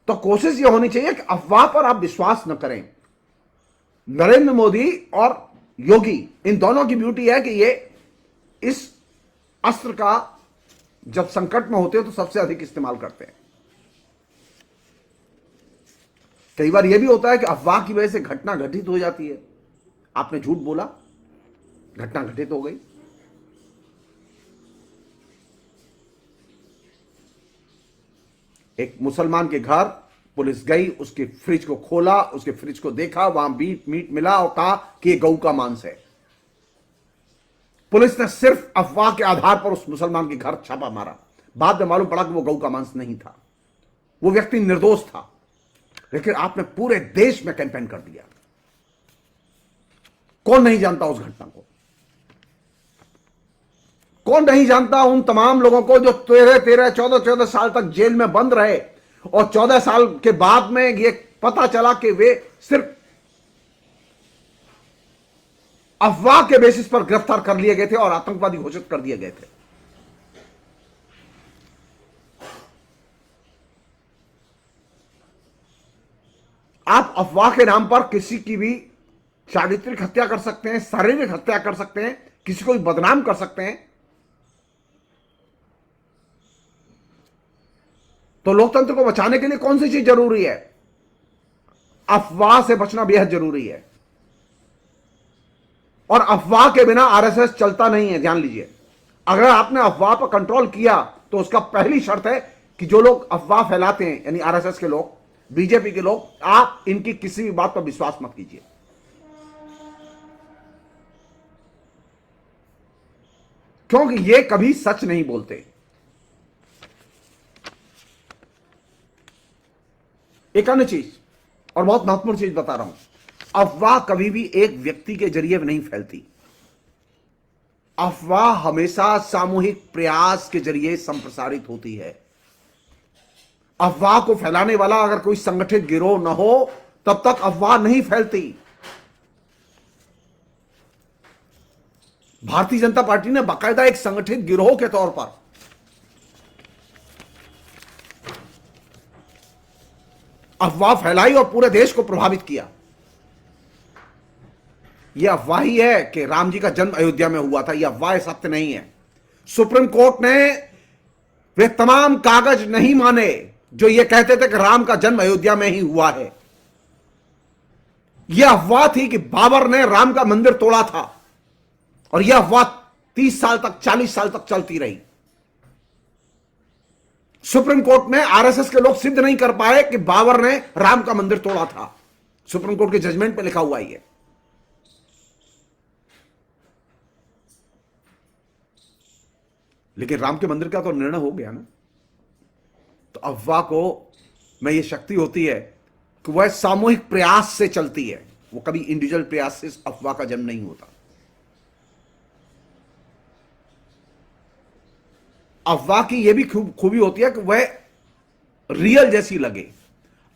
तो कोशिश यह होनी चाहिए कि अफवाह पर आप विश्वास न करें। नरेंद्र मोदी और योगी, इन दोनों की ब्यूटी है कि ये इस अस्त्र का जब संकट में होते हैं तो सबसे अधिक इस्तेमाल करते हैं। कई बार यह भी होता है कि अफवाह की वजह से घटना घटित हो जाती है, आपने झूठ बोला, घटना घटित हो गई। एक मुसलमान के घर पुलिस गई, उसके फ्रिज को खोला, उसके फ्रिज को देखा, वहां मीट मिला और कहा कि यह गऊ का मांस है। पुलिस ने सिर्फ अफवाह के आधार पर उस मुसलमान के घर छापा मारा। बाद में मालूम पड़ा कि वो गऊ का मांस नहीं था, वो व्यक्ति निर्दोष था। लेकिन आपने पूरे देश में कैंपेन कर दिया। कौन नहीं जानता उस घटना को? कौन नहीं जानता उन तमाम लोगों को जो 13 14 साल तक जेल में बंद रहे और 14 साल के बाद में ये पता चला कि वे सिर्फ अफवाह के बेसिस पर गिरफ्तार कर लिए गए थे और आतंकवादी घोषित कर दिए गए थे। आप अफवाह के नाम पर किसी की भी चारित्रिक हत्या कर सकते हैं, शारीरिक हत्या कर सकते हैं, किसी को भी बदनाम कर सकते हैं। तो लोकतंत्र को बचाने के लिए कौन सी चीज जरूरी है? अफवाह से बचना बेहद जरूरी है। और अफवाह के बिना आरएसएस चलता नहीं है, ध्यान लीजिए। अगर आपने अफवाह पर कंट्रोल किया तो उसका पहली शर्त है कि जो लोग अफवाह फैलाते हैं, यानी आरएसएस के लोग, बीजेपी के लोग, आप इनकी किसी भी बात पर विश्वास मत कीजिए। क्योंकि ये कभी सच नहीं बोलते। एक अन्य चीज और बहुत महत्वपूर्ण चीज बता रहा हूं, अफवाह कभी भी एक व्यक्ति के जरिए नहीं फैलती। अफवाह हमेशा सामूहिक प्रयास के जरिए संप्रसारित होती है। अफवाह को फैलाने वाला अगर कोई संगठित गिरोह न हो तब तक अफवाह नहीं फैलती। भारतीय जनता पार्टी ने बाकायदा एक संगठित गिरोह के तौर पर अफवाह फैलाई और पूरे देश को प्रभावित किया। यह अफवाह ही है कि राम जी का जन्म अयोध्या में हुआ था, यह अफवाह सत्य नहीं है। सुप्रीम कोर्ट ने वे तमाम कागज नहीं माने जो ये कहते थे कि राम का जन्म अयोध्या में ही हुआ है। यह अफवाह थी कि बाबर ने राम का मंदिर तोड़ा था, और यह अफवाह 30 साल तक, 40 साल तक चलती रही। सुप्रीम कोर्ट में आरएसएस के लोग सिद्ध नहीं कर पाए कि बाबर ने राम का मंदिर तोड़ा था। सुप्रीम कोर्ट के जजमेंट पे लिखा हुआ है ये। लेकिन राम के मंदिर का तो निर्णय हो गया ना। तो अफवाह को में ये शक्ति होती है कि वह सामूहिक प्रयास से चलती है, वो कभी इंडिविजुअल प्रयास से अफवाह का जन्म नहीं होता। अफवाह की यह भी खूबी होती है कि वह रियल जैसी लगे।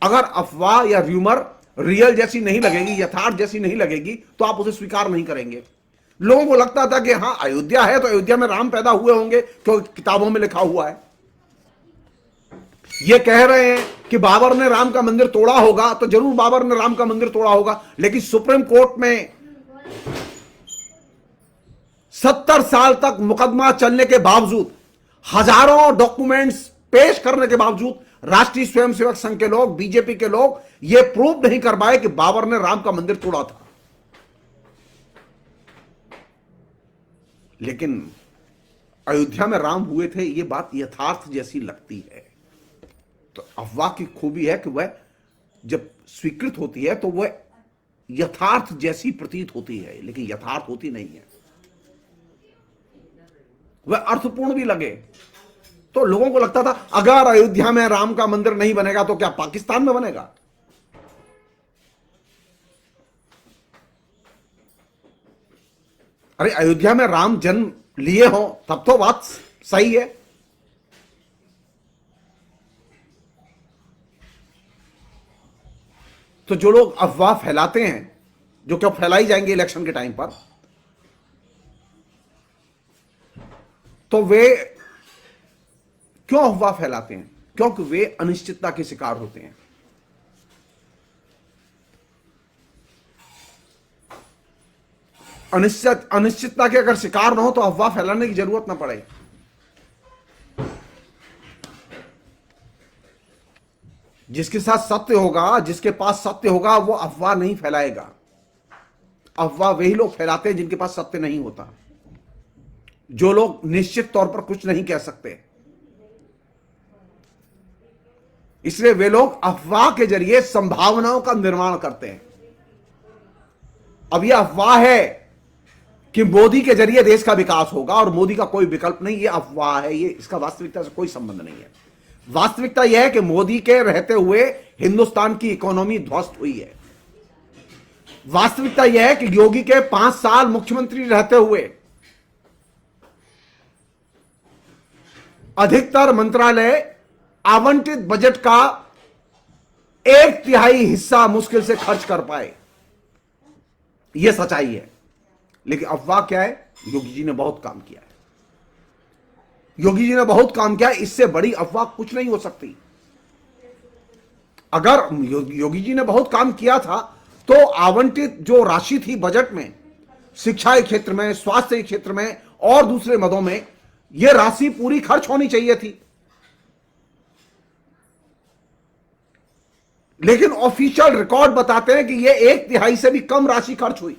अगर अफवाह या र्यूमर रियल जैसी नहीं लगेगी, यथार्थ जैसी नहीं लगेगी, तो आप उसे स्वीकार नहीं करेंगे। लोगों को लगता था कि हां अयोध्या है तो अयोध्या में राम पैदा हुए होंगे, क्योंकि किताबों में लिखा हुआ है। ये कह रहे हैं कि बाबर ने राम का मंदिर तोड़ा होगा, तो जरूर बाबर ने राम का मंदिर तोड़ा होगा। लेकिन सुप्रीम कोर्ट में 70 साल तक मुकदमा चलने के बावजूद, हजारों डॉक्यूमेंट्स पेश करने के बावजूद, राष्ट्रीय स्वयंसेवक संघ के लोग, बीजेपी के लोग यह प्रूव नहीं कर पाए कि बाबर ने राम का मंदिर तोड़ा था। लेकिन अयोध्या में राम हुए थे, यह बात यथार्थ जैसी लगती है। तो अफवाह की खूबी है कि वह जब स्वीकृत होती है तो वह यथार्थ जैसी प्रतीत होती है, लेकिन यथार्थ होती नहीं है। वह अर्थपूर्ण भी लगे। तो लोगों को लगता था अगर अयोध्या में राम का मंदिर नहीं बनेगा तो क्या पाकिस्तान में बनेगा? अरे अयोध्या में राम जन्म लिए हो तब तो बात सही है। तो जो लोग अफवाह फैलाते हैं, जो क्या फैलाई जाएंगे इलेक्शन के टाइम पर, तो वे क्यों अफवाह फैलाते हैं? क्योंकि वे अनिश्चितता के शिकार होते हैं। अनिश्चितता के अगर शिकार ना हो तो अफवाह फैलाने की जरूरत ना पड़े। जिसके साथ सत्य होगा, जिसके पास सत्य होगा, वो अफवाह नहीं फैलाएगा। अफवाह वही लोग फैलाते हैं जिनके पास सत्य नहीं होता, जो लोग निश्चित तौर पर कुछ नहीं कह सकते। इसलिए वे लोग अफवाह के जरिए संभावनाओं का निर्माण करते हैं। अब यह अफवाह है कि मोदी के जरिए देश का विकास होगा और मोदी का कोई विकल्प नहीं, यह अफवाह है। ये इसका वास्तविकता से कोई संबंध नहीं है। वास्तविकता यह है कि मोदी के रहते हुए हिंदुस्तान की इकोनॉमी ध्वस्त हुई है। वास्तविकता यह है कि योगी के 5 साल मुख्यमंत्री रहते हुए अधिकतर मंत्रालय आवंटित बजट का 1/3 हिस्सा मुश्किल से खर्च कर पाए। यह सच्चाई है। लेकिन अफवाह क्या है? योगी जी ने बहुत काम किया है। योगी जी ने बहुत काम किया, इससे बड़ी अफवाह कुछ नहीं हो सकती। अगर योगी जी ने बहुत काम किया था तो आवंटित जो राशि थी बजट में, शिक्षा के क्षेत्र में, स्वास्थ्य के क्षेत्र में और दूसरे मदों में, यह राशि पूरी खर्च होनी चाहिए थी। लेकिन ऑफिशियल रिकॉर्ड बताते हैं कि यह 1/3 से भी कम राशि खर्च हुई।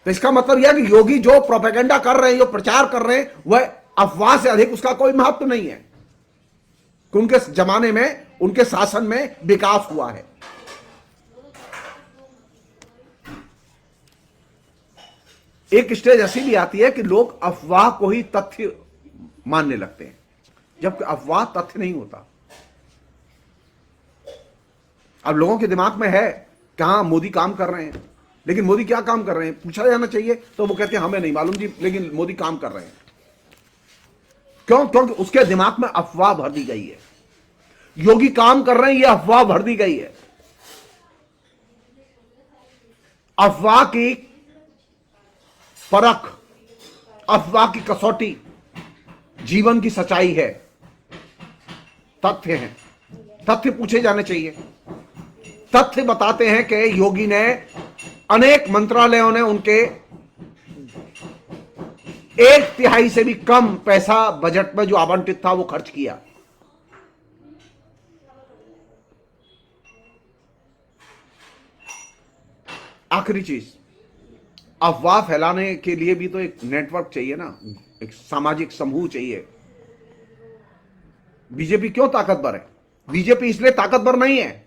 तो इसका मतलब यह कि योगी जो प्रोपेगेंडा कर रहे हैं, जो प्रचार कर रहे हैं, वह अफवाह से अधिक उसका कोई महत्व नहीं है कि उनके जमाने में, उनके शासन में विकास हुआ है। एक स्टेज ऐसी भी आती है कि लोग अफवाह को ही तथ्य मानने लगते हैं, जबकि अफवाह तथ्य नहीं होता। अब लोगों के दिमाग में है कि हां मोदी काम कर रहे हैं, लेकिन मोदी क्या काम कर रहे हैं पूछा जाना चाहिए तो वो कहते हैं हमें नहीं मालूम जी, लेकिन मोदी काम कर रहे हैं। क्यों? क्योंकि उसके दिमाग में अफवाह भर दी गई है। योगी काम कर रहे हैं, यह अफवाह भर दी गई है। अफवाह की परख, अफवाह की कसौटी जीवन की सच्चाई है, तथ्य हैं। तथ्य पूछे जाने चाहिए। तथ्य बताते हैं कि योगी ने, अनेक मंत्रालयों ने उनके 1/3 से भी कम पैसा बजट में जो आवंटित था वो खर्च किया। आखिरी चीज, अफवाह फैलाने के लिए भी तो एक नेटवर्क चाहिए ना, एक सामाजिक समूह चाहिए। बीजेपी क्यों ताकतवर है? बीजेपी इसलिए ताकतवर नहीं है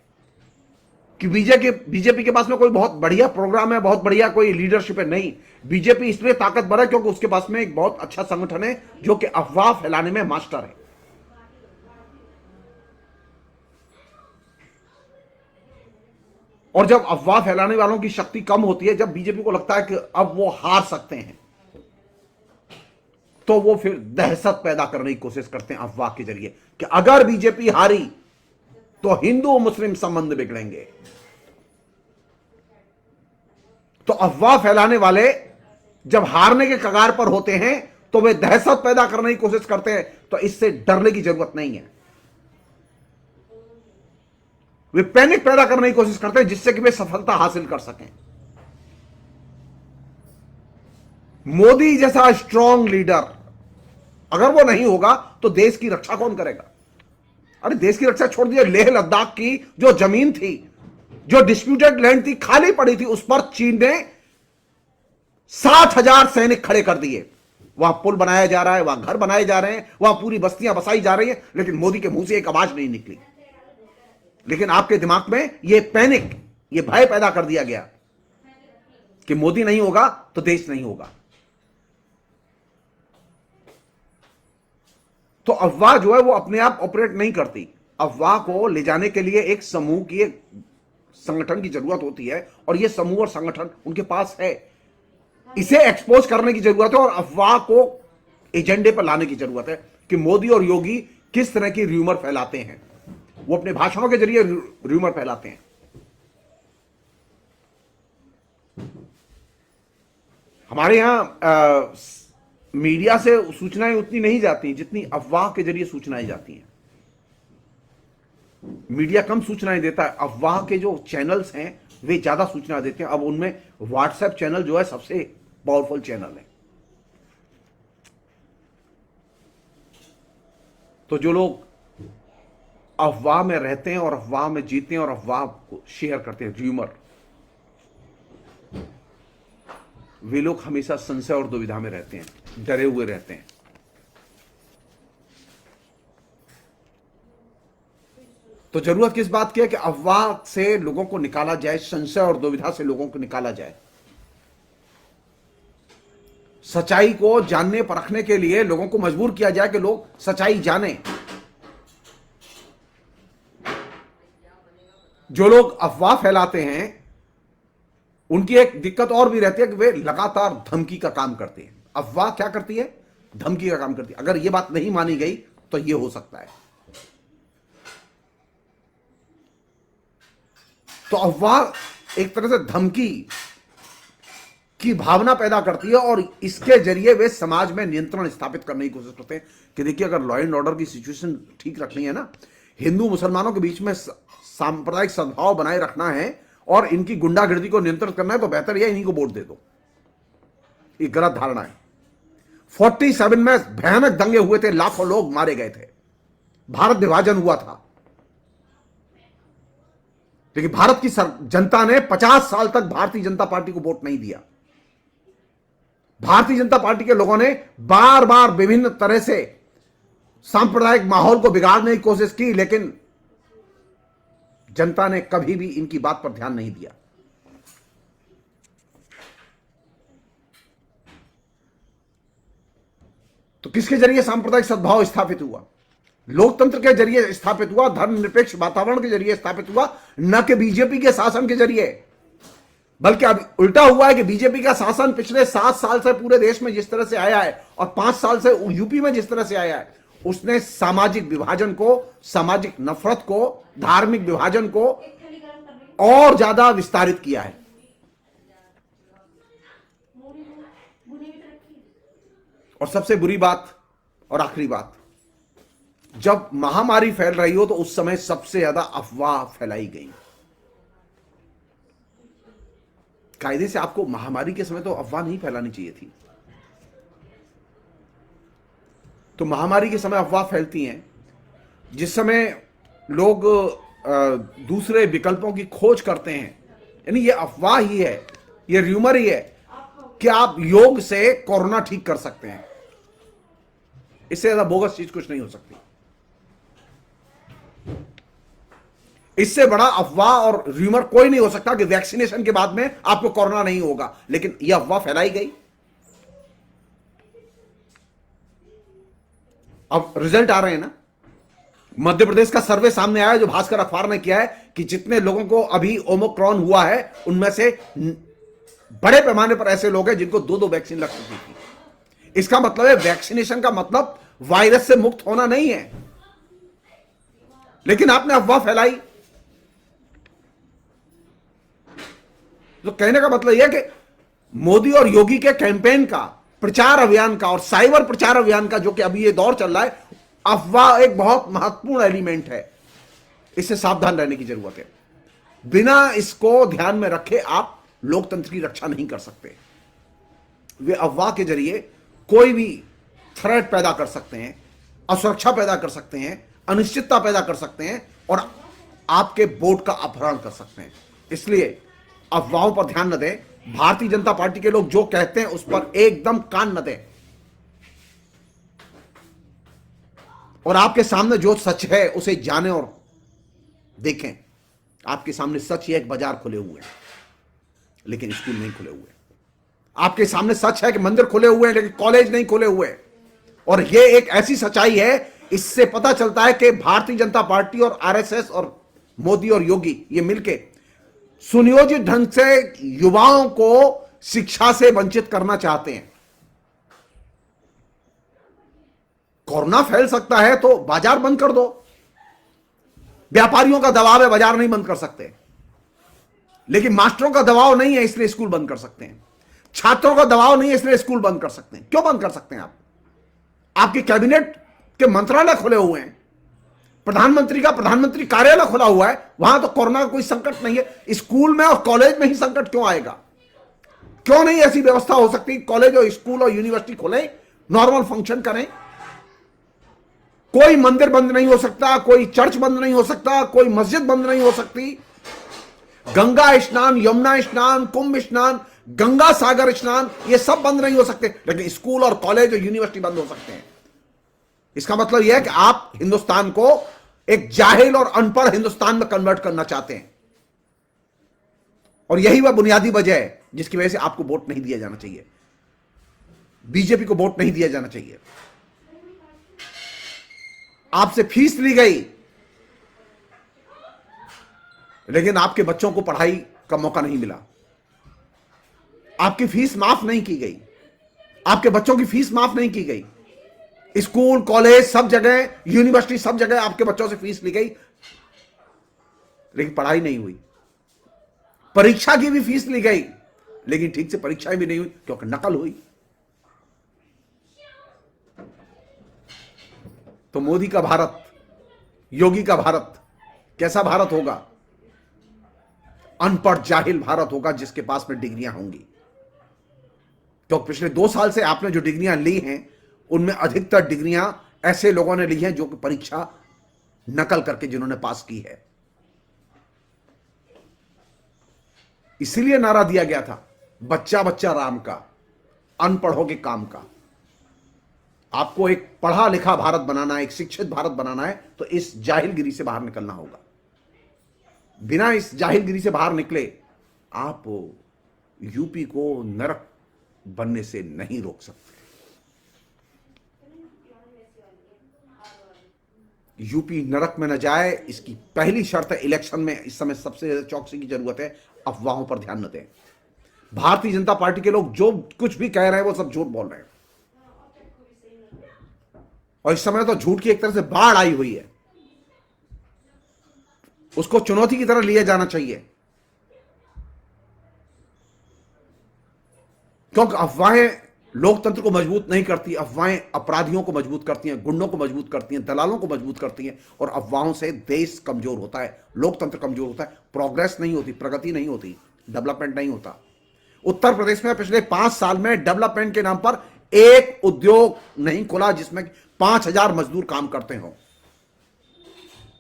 कि बीजेपी के पास में कोई बहुत बढ़िया प्रोग्राम है, बहुत बढ़िया कोई लीडरशिप है, नहीं। बीजेपी इसलिए ताकतवर है क्योंकि उसके पास में एक बहुत अच्छा संगठन है जो कि अफवाह फैलाने में मास्टर है। और जब अफवाह फैलाने वालों की शक्ति कम होती है, जब बीजेपी को लगता है कि अब वो हार सकते हैं, तो वो फिर दहशत पैदा करने की कोशिश करते हैं अफवाह के जरिए कि अगर बीजेपी हारी तो हिंदू मुस्लिम संबंध बिगड़ेंगे। तो अफवाह फैलाने वाले जब हारने के कगार पर होते हैं तो वे दहशत पैदा करने की कोशिश करते हैं। तो इससे डरने की जरूरत नहीं है। वे पैनिक पैदा करने की कोशिश करते हैं जिससे कि वे सफलता हासिल कर सकें। मोदी जैसा स्ट्रांग लीडर अगर वो नहीं होगा तो देश की रक्षा कौन करेगा? अरे देश की रक्षा छोड़ दिया, लेह लद्दाख की जो जमीन थी, जो डिस्प्यूटेड लैंड थी, खाली पड़ी थी, उस पर चीन ने 60,000 सैनिक खड़े कर दिए। वहां पुल बनाया जा रहा है, वहां घर बनाए जा रहे हैं, वहां पूरी बस्तियां बसाई जा रही हैं, लेकिन मोदी के मुंह से एक आवाज नहीं निकली। लेकिन आपके दिमाग में ये पैनिक, ये भय पैदा कर दिया गया कि मोदी नहीं होगा तो देश नहीं होगा। तो अफवाह जो है वो अपने आप ऑपरेट नहीं करती। अफवाह को ले जाने के लिए एक समूह की, एक संगठन की जरूरत होती है, और ये समूह और संगठन उनके पास है। इसे एक्सपोज करने की जरूरत है और अफवाह को एजेंडे पर लाने की जरूरत है कि मोदी और योगी किस तरह की र्यूमर फैलाते हैं। वो अपने भाषणों के जरिए र्यूमर फैलाते हैं। हमारे यहां मीडिया से सूचनाएं उतनी नहीं जाती जितनी अफवाह के जरिए सूचनाएं जाती हैं। मीडिया कम सूचनाएं देता है, अफवाह के जो चैनल्स हैं वे ज्यादा सूचना देते हैं। अब उनमें व्हाट्सएप चैनल जो है सबसे पावरफुल चैनल है। तो जो लोग अफवाह में रहते हैं और अफवाह में जीते हैं और अफवाह को शेयर करते हैं, र्यूमर, वे लोग हमेशा संशय और दुविधा में रहते हैं, डरे हुए रहते हैं। तो जरूरत किस बात की है कि अफवाह से लोगों को निकाला जाए, संशय और दुविधा से लोगों को निकाला जाए। सच्चाई को जानने परखने के लिए लोगों को मजबूर किया जाए कि लोग सच्चाई जानें। जो लोग अफवाह फैलाते हैं उनकी एक दिक्कत और भी रहती है कि वे लगातार धमकी का काम करते हैं। अफवाह क्या करती है? धमकी का काम करती है। अगर यह बात नहीं मानी गई तो यह हो सकता है। तो अफवाह एक तरह से धमकी की भावना पैदा करती है और इसके जरिए वे समाज में नियंत्रण स्थापित करने की कोशिश करते हैं कि देखिए, अगर लॉ एंड ऑर्डर की सिचुएशन ठीक रखनी है ना, हिंदू मुसलमानों के बीच में सांप्रदायिक सद्भाव बनाए रखना है और इनकी गुंडागर्दी को नियंत्रित करना है, तो बेहतर यह इन्हीं को वोट दे दो। ये गलत धारणा है। 47 में भयानक दंगे हुए थे, लाखों लोग मारे गए थे, भारत विभाजन हुआ था, लेकिन भारत की जनता ने 50 साल तक भारतीय जनता पार्टी को वोट नहीं दिया। भारतीय जनता पार्टी के लोगों ने बार बार विभिन्न तरह से सांप्रदायिक माहौल को बिगाड़ने की कोशिश की, लेकिन जनता ने कभी भी इनकी बात पर ध्यान नहीं दिया। तो किसके जरिए सांप्रदायिक सद्भाव स्थापित हुआ? लोकतंत्र के जरिए स्थापित हुआ, धर्मनिरपेक्ष वातावरण के जरिए स्थापित हुआ, न कि बीजेपी के शासन के जरिए। बल्कि अब उल्टा हुआ है कि बीजेपी का शासन पिछले 7 साल से पूरे देश में जिस तरह से आया है और 5 साल से यूपी में जिस तरह से आया है, उसने सामाजिक विभाजन को, सामाजिक नफरत को, धार्मिक विभाजन को और ज्यादा विस्तारित किया है। और सबसे बुरी बात और आखिरी बात, जब महामारी फैल रही हो तो उस समय सबसे ज्यादा अफवाह फैलाई गई। कायदे से आपको महामारी के समय तो अफवाह नहीं फैलानी चाहिए थी। तो महामारी के समय अफवाह फैलती हैं, जिस समय लोग दूसरे विकल्पों की खोज करते हैं। यानी ये अफवाह ही है, ये र्यूमर ही है कि आप योग से कोरोना ठीक कर सकते हैं। इससे ज्यादा बोगस चीज कुछ नहीं हो सकती। इससे बड़ा अफवाह और र्यूमर कोई नहीं हो सकता कि वैक्सीनेशन के बाद में आपको कोरोना नहीं होगा, लेकिन यह अफवाह फैलाई गई। अब रिजल्ट आ रहे हैं ना। मध्य प्रदेश का सर्वे सामने आया जो भास्कर अखबार ने किया है कि जितने लोगों को अभी ओमिक्रॉन हुआ है उनमें से बड़े पैमाने पर ऐसे लोग हैं जिनको 2-2 वैक्सीन लग चुकी थी। इसका मतलब है वैक्सीनेशन का मतलब वायरस से मुक्त होना नहीं है, लेकिन आपने अफवाह फैलाई। तो कहने का मतलब यह कि मोदी और योगी के कैंपेन का, प्रचार अभियान का और साइबर प्रचार अभियान का जो कि अभी ये दौर चल रहा है, अफवाह एक बहुत महत्वपूर्ण एलिमेंट है। इससे सावधान रहने की जरूरत है। बिना इसको ध्यान में रखे आप लोकतंत्र की रक्षा नहीं कर सकते। वे अफवाह के जरिए कोई भी थ्रेट पैदा कर सकते हैं, असुरक्षा पैदा कर सकते हैं, अनिश्चितता पैदा कर सकते हैं और आपके वोट का अपहरण कर सकते हैं। इसलिए अफवाहों पर ध्यान न दें। भारतीय जनता पार्टी के लोग जो कहते हैं उस पर एकदम कान न दें, और आपके सामने जो सच है उसे जानें और देखें। आपके सामने सच है कि बाजार खुले हुए हैं लेकिन स्कूल नहीं खुले हुए। आपके सामने सच है कि मंदिर खुले हुए हैं लेकिन कॉलेज नहीं खुले हुए। और यह एक ऐसी सच्चाई है, इससे पता चलता है कि भारतीय जनता पार्टी और आरएसएस और मोदी और योगी ये मिलके सुनियोजित ढंग से युवाओं को शिक्षा से वंचित करना चाहते हैं। कोरोना फैल सकता है तो बाजार बंद कर दो। व्यापारियों का दबाव है, बाजार नहीं बंद कर सकते, लेकिन मास्टरों का दबाव नहीं है इसलिए स्कूल बंद कर सकते हैं। छात्रों का दबाव नहीं है इसलिए स्कूल बंद कर सकते हैं। क्यों बंद कर सकते हैं आप? आपके कैबिनेट के मंत्रालय खुले हुए हैं, प्रधानमंत्री का प्रधानमंत्री कार्यालय खुला हुआ है, वहां तो कोरोना का कोई संकट नहीं है। स्कूल में और कॉलेज में ही संकट क्यों आएगा? क्यों नहीं ऐसी व्यवस्था हो सकती? कॉलेज और स्कूल और यूनिवर्सिटी खोले, नॉर्मल फंक्शन करें। कोई मंदिर बंद नहीं हो सकता, कोई चर्च बंद नहीं हो सकता, कोई मस्जिद बंद नहीं हो सकती। गंगा स्नान, यमुना स्नान, कुंभ स्नान, गंगा सागर स्नान, ये सब बंद नहीं हो सकते, लेकिन स्कूल और कॉलेज और यूनिवर्सिटी बंद हो सकते हैं। इसका मतलब यह है कि आप हिंदुस्तान को एक जाहिल और अनपढ़ हिंदुस्तान में कन्वर्ट करना चाहते हैं, और यही वह बुनियादी वजह है जिसकी वजह से आपको वोट नहीं दिया जाना चाहिए, बीजेपी को वोट नहीं दिया जाना चाहिए। आपसे फीस ली गई लेकिन आपके बच्चों को पढ़ाई का मौका नहीं मिला। आपकी फीस माफ नहीं की गई, आपके बच्चों की फीस माफ नहीं की गई। स्कूल, कॉलेज सब जगह, यूनिवर्सिटी सब जगह आपके बच्चों से फीस ली गई लेकिन पढ़ाई नहीं हुई। परीक्षा की भी फीस ली गई लेकिन ठीक से परीक्षाएं भी नहीं हुई क्योंकि नकल हुई। तो मोदी का भारत, योगी का भारत कैसा भारत होगा? अनपढ़ जाहिल भारत होगा जिसके पास में डिग्रियां होंगी। तो पिछले 2 साल से आपने जो डिग्रियां ली हैं उनमें अधिकतर डिग्रियां ऐसे लोगों ने ली हैं जो कि परीक्षा नकल करके जिन्होंने पास की है। इसीलिए नारा दिया गया था, बच्चा बच्चा राम का, अनपढ़ों के काम का। आपको एक पढ़ा लिखा भारत बनाना है, एक शिक्षित भारत बनाना है, तो इस जाहिलगिरी से बाहर निकलना होगा। बिना इस जाहिलगिरी से बाहर निकले आप यूपी को नरक बनने से नहीं रोक सकते। यूपी नरक में न जाए, इसकी पहली शर्त है इलेक्शन में इस समय सबसे ज्यादा चौकसी की जरूरत है। अफवाहों पर ध्यान न दें। भारतीय जनता पार्टी के लोग जो कुछ भी कह रहे हैं वो सब झूठ बोल रहे हैं, और इस समय तो झूठ की एक तरह से बाढ़ आई हुई है। उसको चुनौती की तरह लिया जाना चाहिए, क्योंकि अफवाहें लोकतंत्र को मजबूत नहीं करती। अफवाहें अपराधियों को मजबूत करती हैं, गुंडों को मजबूत करती हैं, दलालों को मजबूत करती हैं, और अफवाहों से देश कमजोर होता है, लोकतंत्र कमजोर होता है, प्रोग्रेस नहीं होती, प्रगति नहीं होती, डेवलपमेंट नहीं होता। उत्तर प्रदेश में पिछले 5 साल में डेवलपमेंट के नाम पर एक उद्योग नहीं खुला जिसमें 5,000 मजदूर काम करते हो।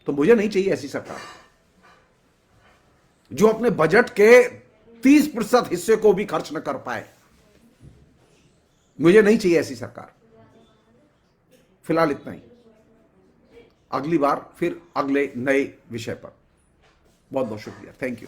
तो मुझे नहीं चाहिए ऐसी सरकार जो अपने बजट के 30% हिस्से को भी खर्च न कर पाए। मुझे नहीं चाहिए ऐसी सरकार। फिलहाल इतना ही, अगली बार फिर अगले नए विषय पर। बहुत बहुत शुक्रिया, थैंक यू।